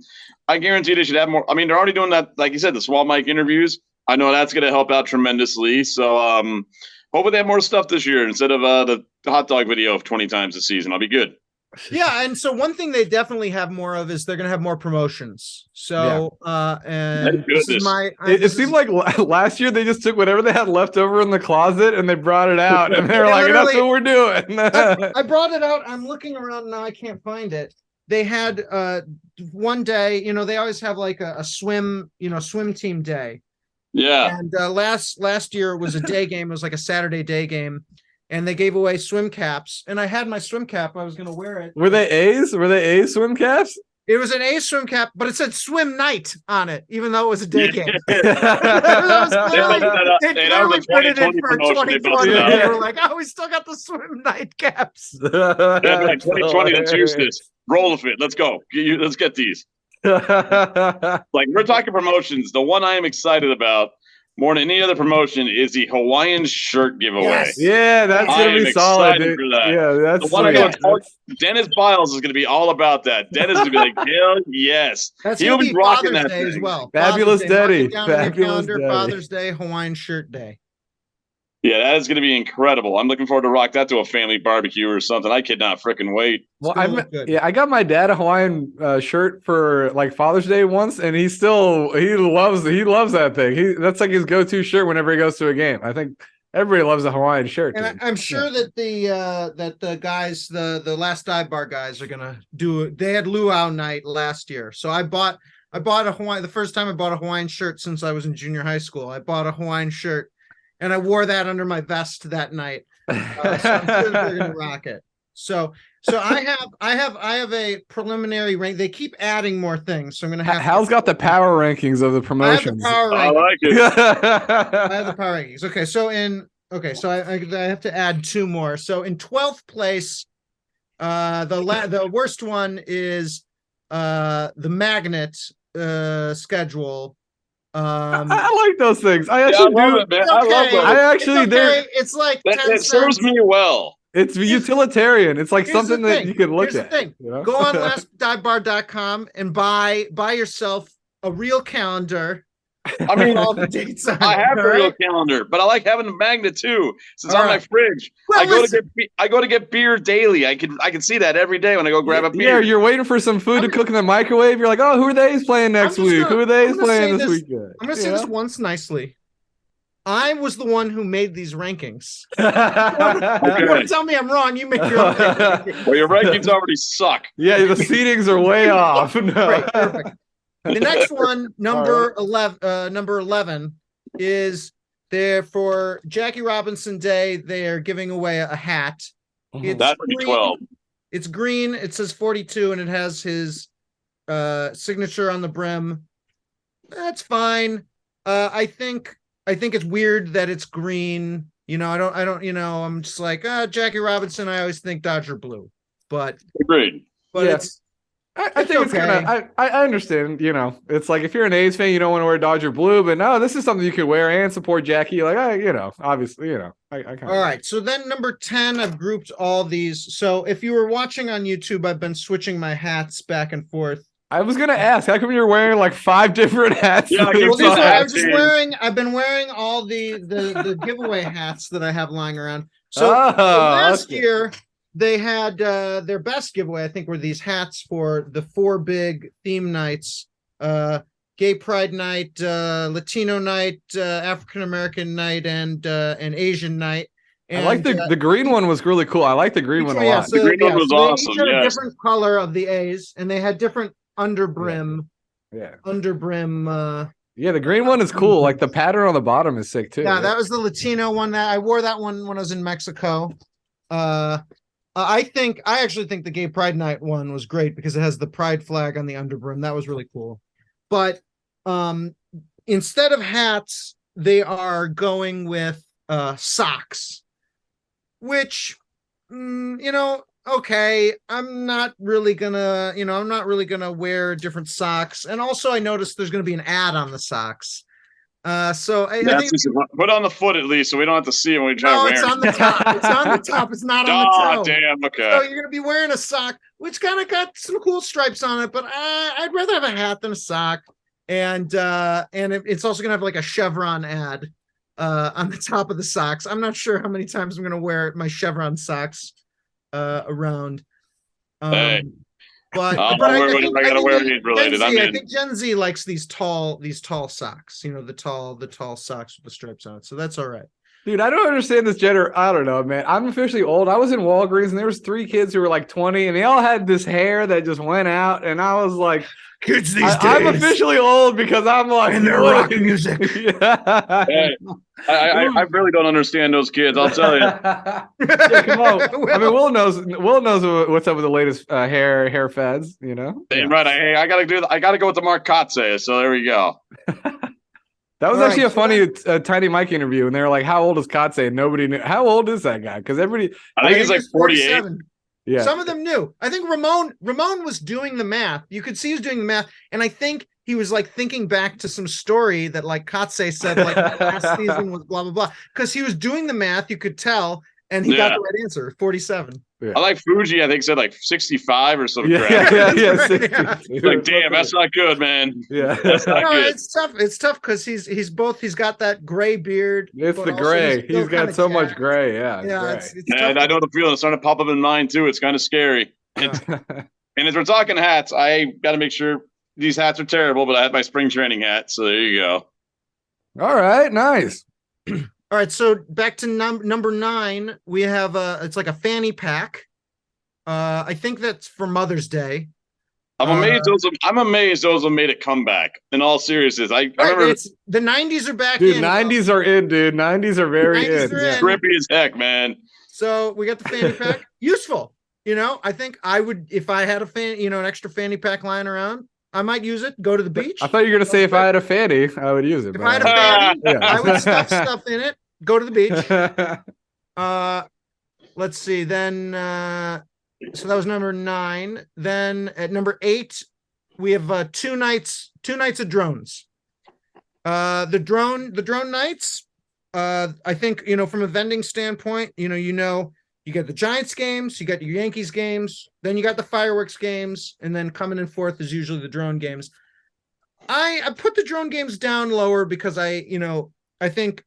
I guarantee they should have more. I mean, they're already doing that, like you said, the small mic interviews. I know that's going to help out tremendously. So, hopefully they have more stuff this year instead of the hot dog video of 20 times a season. I'll be good. Yeah, and so one thing they definitely have more of is they're going to have more promotions. So, and this is it seemed like last year they just took whatever they had left over in the closet and they brought it out, and they were like, "That's what we're doing." I brought it out. I'm looking around now. I can't find it. They had one day, they always have like a swim team day. Yeah. And last year it was a day game. It was like a Saturday day game. And they gave away swim caps, and I had my swim cap. I was going to wear it. Were they A's? Were they A's swim caps? It was an A swim cap, but it said swim night on it, even though it was a day game. They printed it for 2020. They were like, "Oh, we still got the swim night caps." 2020 to Tuesdays. Roll with it. Let's go. Let's get these. Like, we're talking promotions. The one I am excited about more than any other promotion is the Hawaiian shirt giveaway. Yes. Yeah, that's gonna be solid, dude. Yeah, that's the one I know. Dennis Biles is gonna be all about that. Dennis is gonna be like, hell yes. He'll be rocking that day as well. Fabulous Daddy. Fabulous Daddy. Father's Day, Hawaiian shirt day. Yeah, that is going to be incredible. I'm looking forward to rock that to a family barbecue or something. I cannot freaking wait. Well, I got my dad a Hawaiian shirt for like Father's Day once, and he loves that thing. That's like his go-to shirt whenever he goes to a game. I think everybody loves a Hawaiian shirt. And I'm sure that the guys, the last dive bar guys, are gonna do it. They had luau night last year, so I bought a Hawaiian. The first time I bought a Hawaiian shirt since I was in junior high school. I bought a Hawaiian shirt. And I wore that under my vest that night. So I'm sure they're gonna rock it. So I have a preliminary rank. They keep adding more things, so I'm gonna have. Hal's got the power rankings of the promotions. I like it. I have the power rankings. Okay, so I have to add two more. So in 12th place, the worst one is the magnet schedule. I like those things. I actually do. It, man. I love them. I actually do. It's like it serves me well. It's utilitarian. It's like something that you can look at. Thing. You know? Go on lastdivebar.com and buy yourself a real calendar. I mean, all the dates I have a real calendar, but I like having a magnet too. It's on my fridge. Well, I go to get beer daily. I can see that every day when I go grab a beer. Yeah, you're waiting for some food to cook in the microwave. You're like, oh, who are they playing next week? Who are they playing this weekend? I'm gonna say this once nicely. I was the one who made these rankings. Okay. You want to tell me I'm wrong? You make your own rankings. Well, your rankings already suck. Yeah, the seedings are way off. No. Right, perfect. The next one, number 11, is there for Jackie Robinson Day. They are giving away a hat. That's 12. It's green. It says 42, and it has his signature on the brim. That's fine. I think it's weird that it's green. I don't. I'm just like Jackie Robinson. I always think Dodger blue, but agreed. But it's. I think it's kind of. I understand. It's like if you're an A's fan, you don't want to wear Dodger blue, but no, this is something you could wear and support Jackie. Like obviously, I kind of. All right, so then number 10, I've grouped all these. So if you were watching on YouTube, I've been switching my hats back and forth. I was gonna ask, how come you're wearing like 5 different hats? Yeah, I've been wearing all the giveaway hats that I have lying around. So last year. They had their best giveaway, I think, were these hats for the 4 big theme nights: Gay Pride Night, Latino Night, African American Night, and Asian Night. And, I like the green one was really cool. I like the green one a lot. The green one was awesome. They had a different color of the A's, and they had different underbrim. Yeah. Underbrim. Yeah, the green one is cool. Like the pattern on the bottom is sick too. Yeah, that was the Latino one. That I wore that one when I was in Mexico. I actually think the Gay Pride Night one was great because it has the pride flag on the underbrim. That was really cool. But instead of hats, they are going with socks, which okay, I'm not really gonna wear different socks. And also I noticed there's gonna be an ad on the socks. So I think put on the foot at least, so we don't have to see it when we try to wear it. It's on the top. It's on the top. It's not on the toe. Damn. Okay. So you're gonna be wearing a sock, which kind of got some cool stripes on it, but I'd rather have a hat than a sock. And it's also gonna have like a Chevron ad on the top of the socks. I'm not sure how many times I'm gonna wear my Chevron socks around. Hey. But I gotta wear it related. I think Gen Z likes these tall socks, the tall socks with the stripes on it. So that's all right. Dude, I don't understand this gender. I don't know, man. I'm officially old. I was in Walgreens and there was 3 kids who were like 20 and they all had this hair that just went out. And I was like, kids these days. I'm officially old because I'm like, and they're rock music. Yeah. Hey, I really don't understand those kids. I'll tell you. Yeah, come on. I mean, Will knows what's up with the latest hair fads. Damn right. I gotta go with the Mark Kotze. So there we go. That was actually a funny Tiny Mike interview, and they were like, "How old is Kotze?" And nobody knew. How old is that guy? Because everybody, I think he's like 48. Yeah, some of them knew. I think Ramon was doing the math. You could see he was doing the math, and I think he was like thinking back to some story that like Kotze said like last season was blah blah blah. Because he was doing the math, you could tell, and he got the right answer, 47. Yeah. I like Fuji. I think said like 65 or something. Yeah. 60. Like, damn, that's not good, man. Yeah, that's not good. It's tough because he's got that gray beard. It's the gray. He's got so much gray. Yeah. It's and I know the feeling. It's starting to pop up in mine too. It's kind of scary. And as we're talking hats, I got to make sure these hats are terrible, but I have my spring training hat. So there you go. All right, nice. All right, so back to number 9, we have it's like a fanny pack. I think that's for Mother's Day. I'm amazed those have made a comeback. In all seriousness, I remember the 90s are back. Dude, 90s are in, dude. 90s are very in. Trippy as heck, man. So we got the fanny pack. Useful. I think I would, if I had an extra fanny pack lying around, I might use it. Go to the beach. I thought you were gonna say if I had a fanny, I would use it. If I had a fanny, I would stuff stuff in it. Go to the beach. Let's see. Then, so that was number 9. Then at number 8, we have 2 nights of drones. The drone nights. I think from a vending standpoint, you get the Giants games, you got your Yankees games, then you got the fireworks games, and then coming in fourth is usually the drone games. I put the drone games down lower because I think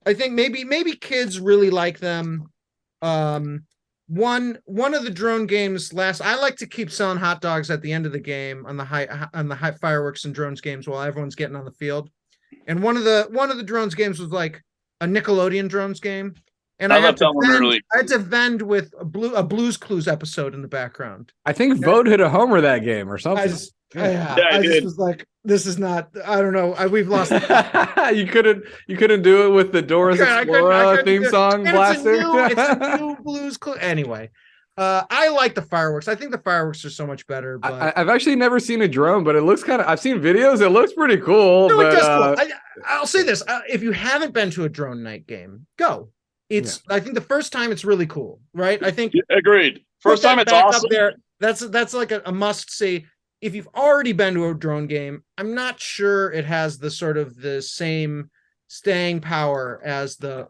maybe kids really like them. One of the drone games I like to keep selling hot dogs at the end of the game on the high fireworks and drones games while everyone's getting on the field. And one of the drones games was like a Nickelodeon drones game. And I had to vend with a Blue's Clues episode in the background. I think Vote hit a homer that game or something. I just was like, this is not. I don't know. We've lost. You couldn't do it with the Doris Explorer theme song blasting. It's a new Blue's Clues. Anyway, I like the fireworks. I think the fireworks are so much better. But I've actually never seen a drone, but it looks I've seen videos. It looks pretty cool. No, but, it does cool. I'll say this: if you haven't been to a drone night game, go. I think the first time it's really cool, right? I think agreed. First time it's awesome. Up there, that's like a must see. If you've already been to a drone game, I'm not sure it has the sort of the same staying power as the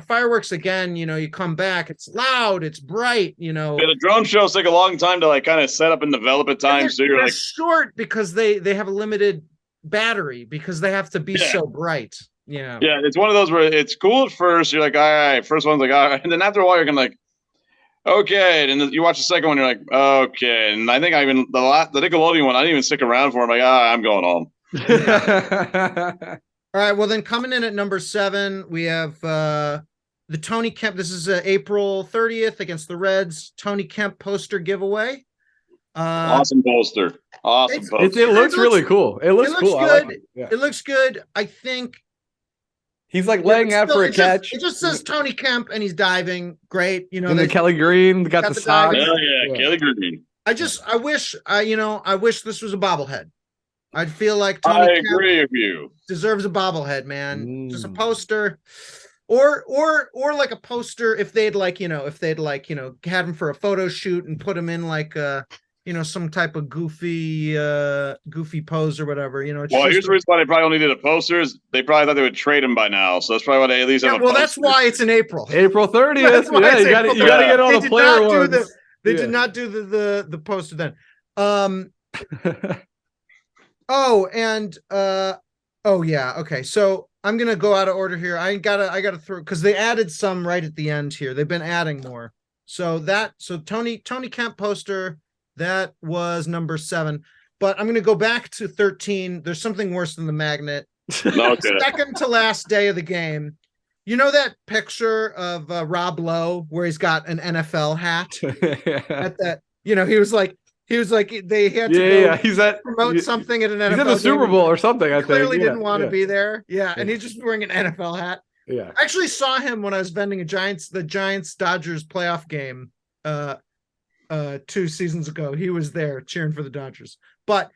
fireworks. Again, you come back, it's loud, it's bright. The drone shows take a long time to like kind of set up and develop at times. So you're like short because they have a limited battery because they have to be so bright. Yeah, it's one of those where it's cool at first. You're like, all right, first one's like, all right, and then after a while, you're gonna like, okay, and then you watch the second one, you're like, okay, and I think the Nickelodeon one, I didn't even stick around for. I'm like, I'm going home. All right, well then coming in at number 7, we have the Tony Kemp. This is April 30th against the Reds. Tony Kemp poster giveaway. Awesome poster. Awesome poster. It looks really cool. It looks cool. Good. It looks good. I think. He's like laying out for a catch. It just says Tony Kemp and he's diving. Great. And the Kelly Green got the socks. Hell yeah, Kelly Green. I wish this was a bobblehead. I'd feel like Tony Kemp agree with you. Deserves a bobblehead, man. Just a poster. or like a poster if they'd like, had him for a photo shoot and put him in like some type of goofy pose or whatever. Well, here's the reason why they probably only did a poster is they probably thought they would trade him by now. So that's probably why they at least have a poster. That's why it's in April. April 30th. Yeah, you got to get all the player ones. They did not do the poster then. Okay. So I'm gonna go out of order here. I gotta throw because they added some right at the end here. They've been adding more. So Tony Kemp poster, that was number 7. But I'm gonna go back to 13. There's something worse than the magnet. Okay. Second to last day of the game. You know that picture of Rob Lowe where he's got an NFL hat at that? He was like they had to promote something at an NFL. He's in the Super Bowl or something. I think clearly didn't want to be there. Yeah, and he's just wearing an NFL hat. Yeah, I actually saw him when I was vending the Giants Dodgers playoff game 2 seasons ago. He was there cheering for the Dodgers. But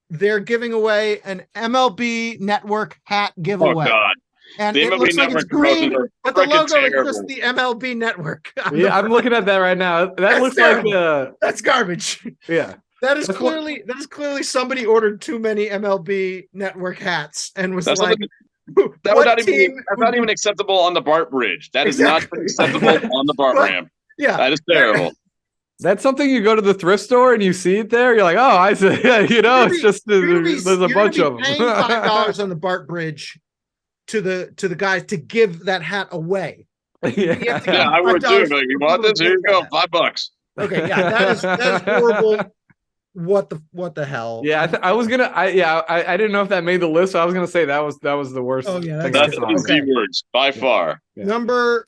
they're giving away an MLB Network hat giveaway. Oh God. And it looks like it's green, but the logo is just the MLB Network. Yeah, I'm looking at that right now. That looks terrible. Like that's garbage. Yeah, that is clearly somebody ordered too many MLB Network hats and was like, that would not even acceptable on the BART bridge. That is not acceptable on the BART ramp. Yeah, that is terrible. That's something you go to the thrift store and you see it there. You're like, oh, I see. It's just there's a bunch of them. Paying $5 on the BART bridge to the guys to give that hat away. Yeah, I would too. Like, you want this? Here you go, $5. Okay, yeah, that is horrible. What the hell? Yeah, I was gonna. I didn't know if that made the list. So I was gonna say that was the worst. Oh yeah, that's the words by far. Yeah. Number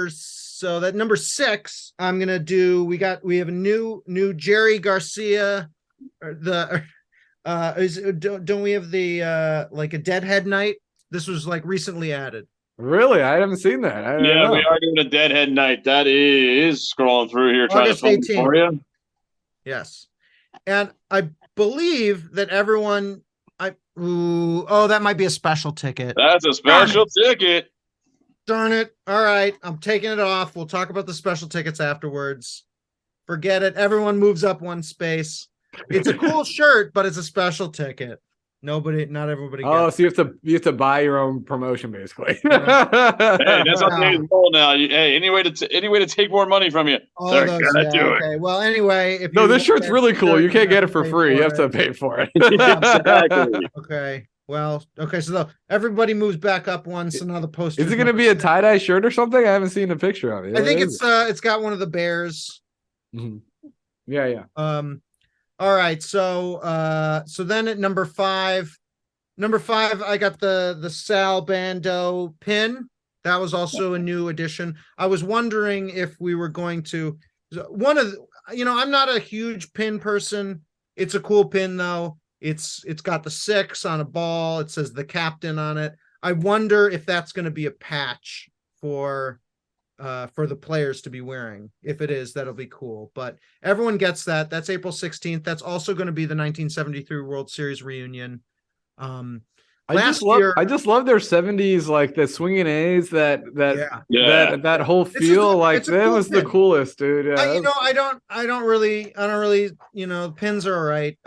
6. I'm gonna do. We have a new Jerry Garcia. Don't we have the like a Deadhead night? This was like recently added. Really? I haven't seen that. We are doing a Deadhead night. That is scrolling through here trying August to find it for you. Yes. And I believe that everyone that might be a special ticket. That's a special ticket. Darn it. All right. I'm taking it off. We'll talk about the special tickets afterwards. Forget it. Everyone moves up one space. It's a cool shirt, but it's a special ticket. Not everybody gets. Oh, so you have to buy your own promotion, basically. Hey, that's not the goal now. Hey, any way to take more money from you. Okay. Well, anyway, this shirt's really cool. You can't get it for free. You have to pay for it. Exactly. Okay. Well, okay. So everybody moves back up one. So now the poster. Is it going to be a tie-dye shirt or something? I haven't seen a picture of it. I think it's got one of the bears. Mm-hmm. Yeah. All right, so then at number 5, I got the Sal Bando pin. That was also a new addition. I was wondering if we were going to I'm not a huge pin person. It's a cool pin though. It's got the 6 on a ball. It says the captain on it. I wonder if that's going to be a patch for the players to be wearing. If it is, that'll be cool. But everyone gets that. That's April 16th. That's also going to be the 1973 World Series reunion. I just love their 70s, like the swinging A's, that whole feel. Like that cool was pin. The coolest, dude. Yeah, I don't really, pins are all right.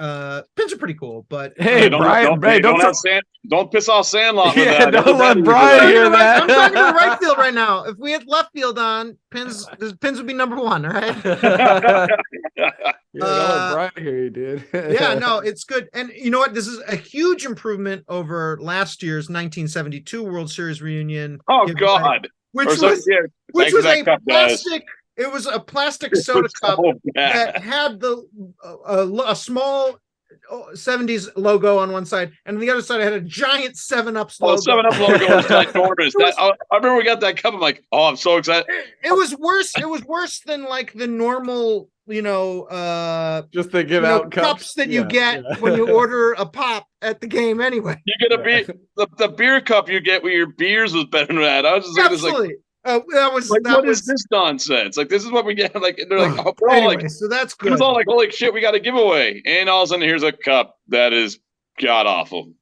Pins are pretty cool, but hey, Brian, don't piss off Sandlot. Yeah, don't let Brian hear that. I'm talking to right field right now. If we had left field on, pins would be number 1. All right. Don't let Brian hear you, dude. Yeah, no, it's good. And you know what? This is a huge improvement over last year's 1972 World Series reunion. Oh God! Which was a plastic. It was a plastic soda cup that had a small 70s logo on one side, and on the other side it had a giant 7-Up logo. 7-Up logo was ginormous. I remember we got that cup. I'm like, oh, I'm so excited. It was worse. It was worse than like the normal, just to give out cups that you get when you order a pop at the game. Anyway, you get a beer. The beer cup you get with your beers was better than that. I was just absolutely. What is this nonsense? Like, this is what we get. Like, they're like, anyway, so that's good. It was all like, holy shit, we got a giveaway, and all of a sudden, here's a cup that is god awful.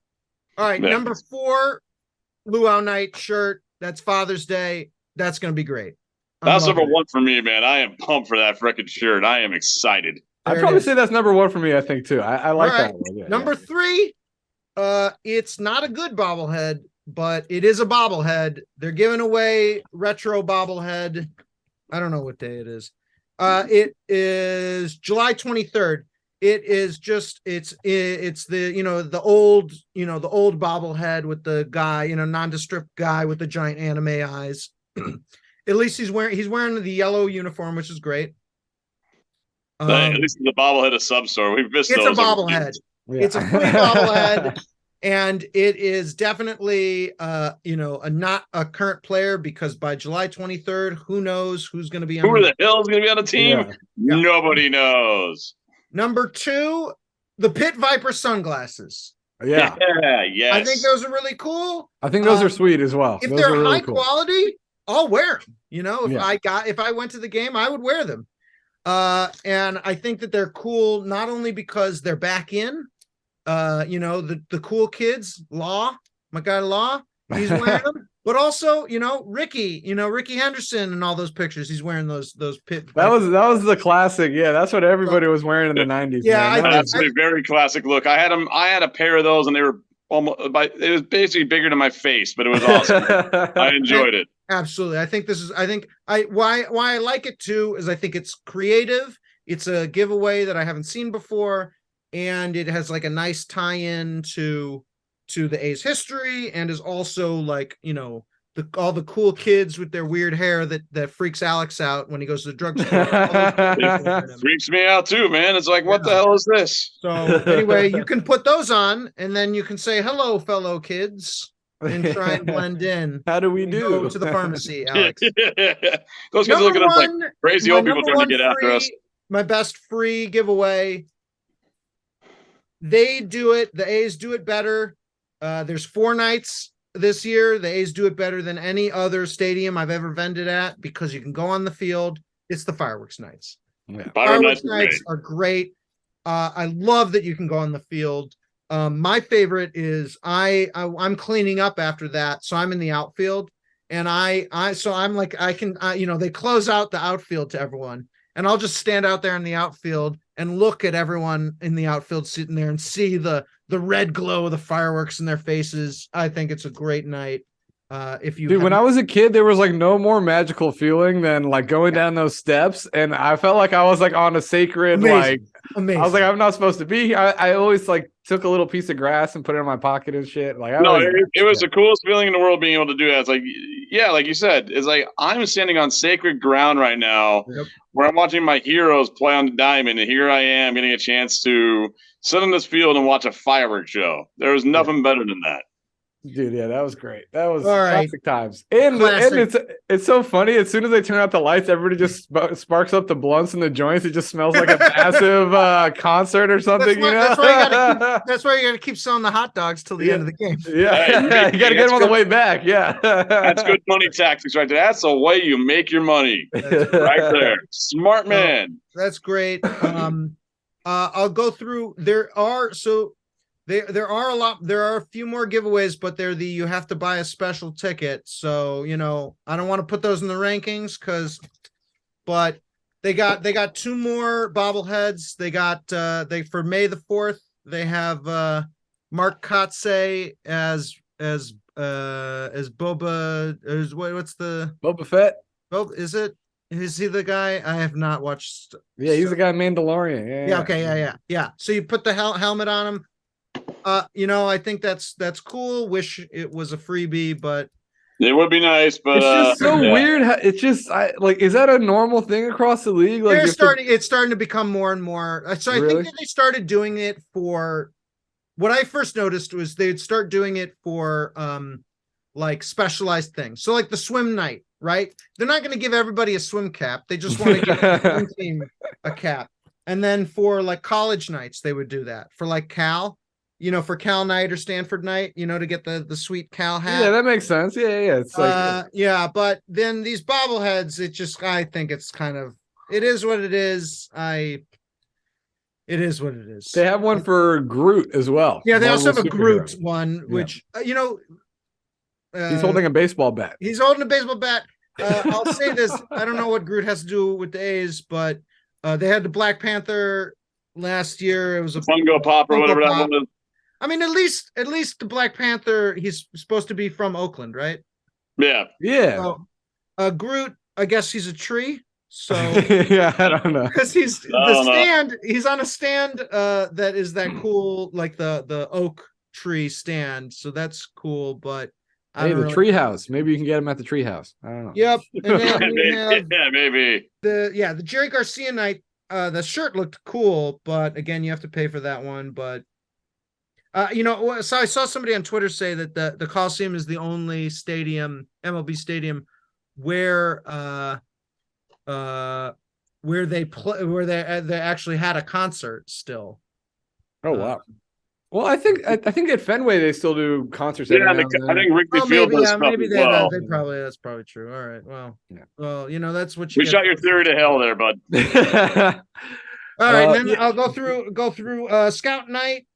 All right, number 4. luau night shirt. That's Father's Day. That's going to be great. That's number one for me, man. I am pumped for that frickin' shirt. I am excited. I'd probably say that's number one for me, I think, too. I like that one. Yeah, number three, it's not a good bobblehead, but it is a bobblehead. They're giving away retro bobblehead. I don't know what day it is. It is July 23rd. It is just it's the old bobblehead with the guy, nondescript guy with the giant anime eyes. At least he's wearing the yellow uniform, which is great. At least the bobblehead of Substore. We've missed it's those. A bobblehead. Yeah. It's a free bobblehead, and it is definitely not a current player, because by July 23rd, who knows who's going to be on who the hell is going to be on the team? Yeah. Nobody knows. Number two, the Pit Viper sunglasses. Yeah. Yes. I think those are really cool. I think those are sweet as well. If those they're really high quality, I'll wear them. If I went to the game, I would wear them. And I think that they're cool not only because they're back in, the cool kids, Law, my guy Law, he's wearing them, but also, Ricky Henderson and all those pictures, he's wearing those Pit. That was the classic. Yeah, that's what everybody was wearing in the 90s. Yeah, that's a very classic look. I had a pair of those, and they were it was basically bigger than my face, but it was awesome. I enjoyed it. Absolutely. Why I like it too is I think it's creative. It's a giveaway that I haven't seen before, and it has like a nice tie-in to the A's history, and is also like, all the cool kids with their weird hair that freaks Alex out when he goes to the drugstore. Freaks me out too, man. It's like, what the hell is this? So anyway, you can put those on, and then you can say, hello, fellow kids, and try and blend in. How do we do? Go to the pharmacy, Alex. Those guys are looking at us like crazy old people trying to get after us. My best free giveaway. They do it. The A's do it better. There's 4 nights this year. The A's do it better than any other stadium I've ever vended at, because you can go on the field. It's the fireworks nights. Yeah. Fireworks nights are great. I love that you can go on the field. My favorite is I'm cleaning up after that, so I'm in the outfield, and they close out the outfield to everyone, and I'll just stand out there in the outfield and look at everyone in the outfield sitting there and see the red glow of the fireworks in their faces. I think it's a great night. When I was a kid, there was like no more magical feeling than like going down those steps, and I felt like I was like on a sacred Amazing. I was like, I'm not supposed to be here. I always like took a little piece of grass and put it in my pocket and shit. Like, it was the coolest feeling in the world being able to do that. It's like, yeah, like you said, it's like I'm standing on sacred ground right now, where I'm watching my heroes play on the diamond, and here I am getting a chance to sit on this field and watch a fireworks show. There was nothing better than that. Dude, yeah, that was great. That was classic times. And it's so funny. As soon as they turn out the lights, everybody just sparks up the blunts and the joints. It just smells like a massive concert or something. That's why you got to keep selling the hot dogs till the end of the game. Yeah, you got to get them on the way back. Yeah, that's good money tactics right there. That's the way you make your money. Right there, smart man. That's great. I'll go through. There are a few more giveaways, but you have to buy a special ticket. So, I don't want to put those in the rankings but they got 2 more bobbleheads. They got, for May the 4th, they have, Mark Kotze as Boba, what's the Boba Fett? Is he the guy? I have not watched. Yeah, he's the guy in Mandalorian. Yeah. Okay. Yeah. So you put the helmet on him. I think that's cool. Wish it was a freebie, but it would be nice. But it's just so weird. It's just is that a normal thing across the league? Like, it's starting to become more and more. So I think that they started doing it for. What I first noticed was they'd start doing it for like specialized things. So like the swim night, right? They're not going to give everybody a swim cap. They just want to give the swim team a cap. And then for like college nights, they would do that for like Cal. For Cal night or Stanford night, to get the sweet Cal hat. Yeah, that makes sense. Yeah. It's like, but then these bobbleheads, I think it's kind of, it is what it is. It is what it is. They have one for Groot as well. Yeah, they also have a Groot one, which, He's holding a baseball bat. He's holding a baseball bat. I'll say this. I don't know what Groot has to do with the A's, but they had the Black Panther last year. It was a Funko Pop or whatever that was. I mean, at least the Black Panther, he's supposed to be from Oakland, right? Yeah. Yeah. So, Groot, I guess he's a tree. So yeah, I don't know. Because he's on a stand that is that cool, like the oak tree stand. So that's cool, but hey, the tree house. Maybe you can get him at the tree house. I don't know. Yep. And then maybe. The Jerry Garcia night, the shirt looked cool, but again, you have to pay for that one. But so I saw somebody on Twitter say that the Coliseum is the only stadium, MLB stadium, where they actually had a concert still. Oh wow. Well, I think at Fenway they still do concerts. Yeah, I think Wrigley Field does stuff as well. They probably, that's probably true. All right, well, yeah. Well, that's what you. We shot your theory to hell there, bud. All right, and then I'll go through Scout Night.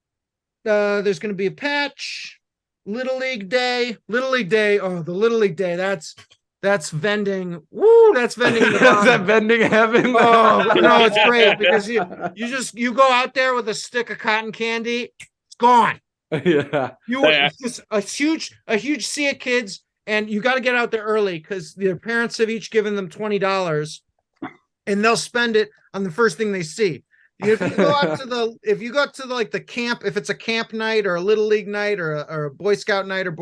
There's going to be a patch. Little League Day. Oh, the Little League Day. That's vending. Woo, that's vending. Is that vending heaven? Oh no, it's great because you go out there with a stick of cotton candy, it's gone. Yeah. It's just a huge sea of kids, and you got to get out there early because their parents have each given them $20, and they'll spend it on the first thing they see. If you go out to the camp, if it's a camp night or a Little League night or a Boy Scout night or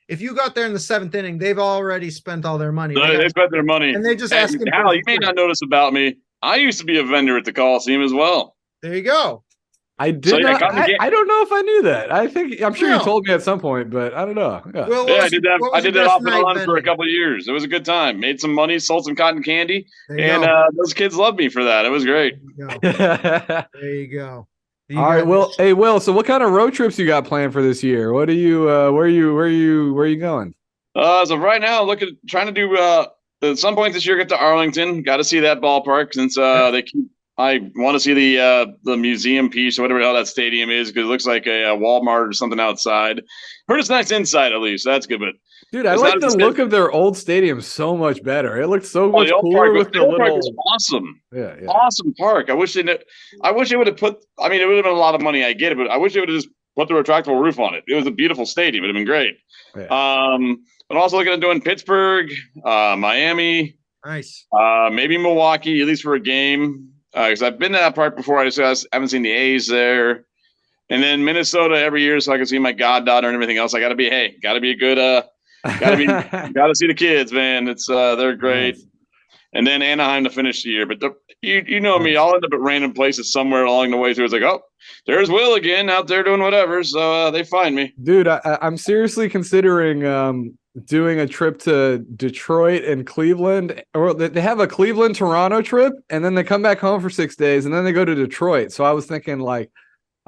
if you got there in the 7th inning, they've already spent all their money. They spent their money. And they just ask Hal, you may not notice about me. I used to be a vendor at the Coliseum as well. There you go. I did not. I don't know if I knew that. I'm sure you told me at some point, but I don't know. Yeah, I did that. I did that off and on for a couple of years. It was a good time. Made some money, sold some cotton candy, and those kids loved me for that. It was great. There you go. All right. Well, hey, Will. So, what kind of road trips you got planned for this year? What are you? Where are you going? So right now, trying to do. At some point this year, get to Arlington. Got to see that ballpark since they keep. I want to see the museum piece or whatever the hell that stadium is because it looks like a Walmart or something outside. Heard it's nice inside at least. That's good, but dude, I like the look of their old stadium so much better. It looks so much cooler with the old park was awesome. Yeah. Awesome park. I wish they would have put. I mean, it would have been a lot of money. I get it, but I wish they would have just put the retractable roof on it. It was a beautiful stadium. It'd have been great. Yeah. But also looking at doing Pittsburgh, Miami, nice. Maybe Milwaukee, at least for a game. Because I've been to that park before. I haven't seen the A's there. And then Minnesota every year so I can see my goddaughter and everything else. I got to be a good, got to see the kids, man. It's they're great. Nice. And then Anaheim to finish the year. But you know me, I'll end up at random places somewhere along the way through. It's like, oh, there's Will again out there doing whatever. So they find me. Dude, I'm seriously considering doing a trip to Detroit and Cleveland, or they have a Cleveland Toronto trip, and then they come back home for 6 days, and then they go to Detroit. So I was thinking, like,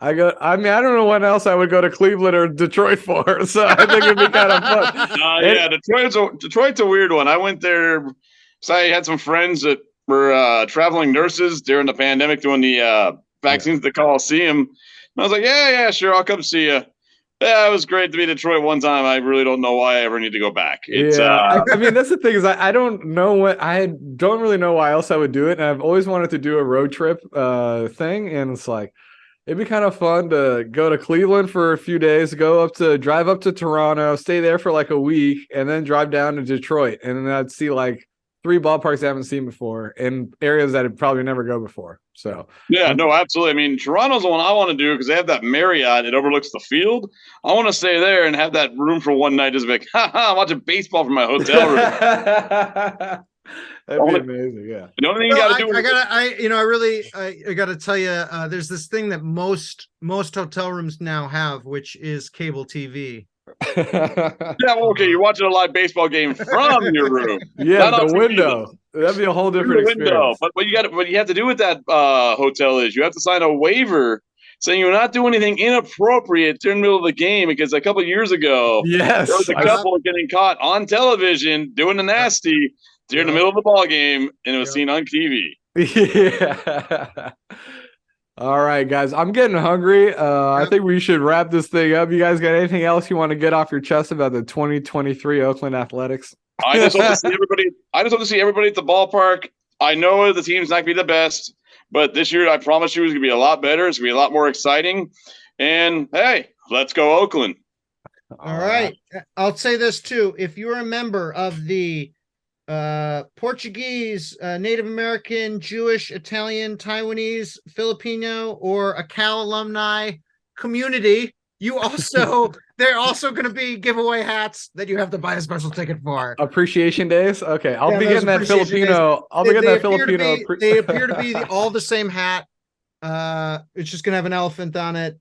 I don't know what else I would go to Cleveland or Detroit for. So I think it'd be kind of fun. Yeah, Detroit's a weird one. I went there. So I had some friends that were traveling nurses during the pandemic doing the vaccines at the Coliseum. And I was like, yeah, sure, I'll come see you. Yeah, it was great to be in Detroit one time. I really don't know why I ever need to go back. I mean, that's the thing is I don't know I don't really know why else I would do it. And I've always wanted to do a road trip thing. And it's like, it'd be kind of fun to go to Cleveland for a few days, drive up to Toronto, stay there for like a week, and then drive down to Detroit. And then I'd see like 3 ballparks I haven't seen before in areas that I'd probably never go before. So yeah, no, absolutely. I mean, Toronto's the one I want to do because they have that Marriott. It overlooks the field. I want to stay there and have that room for one night. Just be like, I'm watching baseball from my hotel room. That'd be amazing. Yeah. The only thing you got to do. I got to tell you, there's this thing that most hotel rooms now have, which is cable TV. Yeah, well, okay, you're watching a live baseball game from your room. Yeah, the window. That'd be a whole different experience. But what you have to do with that hotel is you have to sign a waiver saying you're not doing anything inappropriate during the middle of the game because a couple of years ago, there was a couple getting caught on television doing the nasty during the middle of the ball game, and it was seen on TV. Yeah. All right, guys. I'm getting hungry. I think we should wrap this thing up. You guys got anything else you want to get off your chest about the 2023 Oakland Athletics? I just hope to see everybody. I just hope to see everybody at the ballpark. I know the team's not going to be the best, but this year I promise you it's going to be a lot better. It's going to be a lot more exciting. And hey, let's go Oakland. All right. I'll say this too. If you're a member of the Portuguese, Native American, Jewish, Italian, Taiwanese, Filipino, or a Cal alumni community, they're also going to be giveaway hats that you have to buy a special ticket for. Appreciation days. Okay, I'll be getting that Filipino. Days. I'll be getting that Filipino. They appear to be all the same hat. It's just going to have an elephant on it,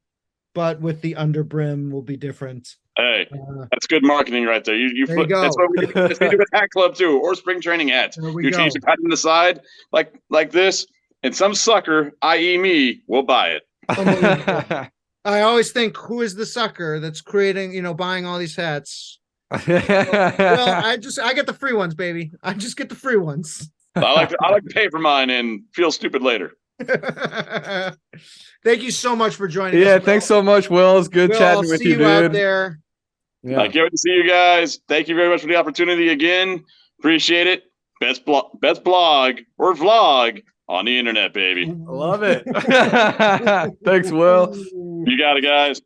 but with the underbrim will be different. Hey, that's good marketing right there. There you go. That's what we do with Hat Club too, or spring training hats. You change the pattern on the side like this, and some sucker, i.e. me, will buy it. I always think, who is the sucker that's creating, buying all these hats? Well, I get the free ones, baby. I just get the free ones. I like to pay for mine and feel stupid later. Thank you so much for joining us. Yeah, Will. Thanks so much, Will. It's good chatting with you, dude. Out there. Yeah. I can't wait to see you guys. Thank you very much for the opportunity again. Appreciate it. Best blog or vlog on the internet, baby. Love it. Thanks, Will. You got it, guys.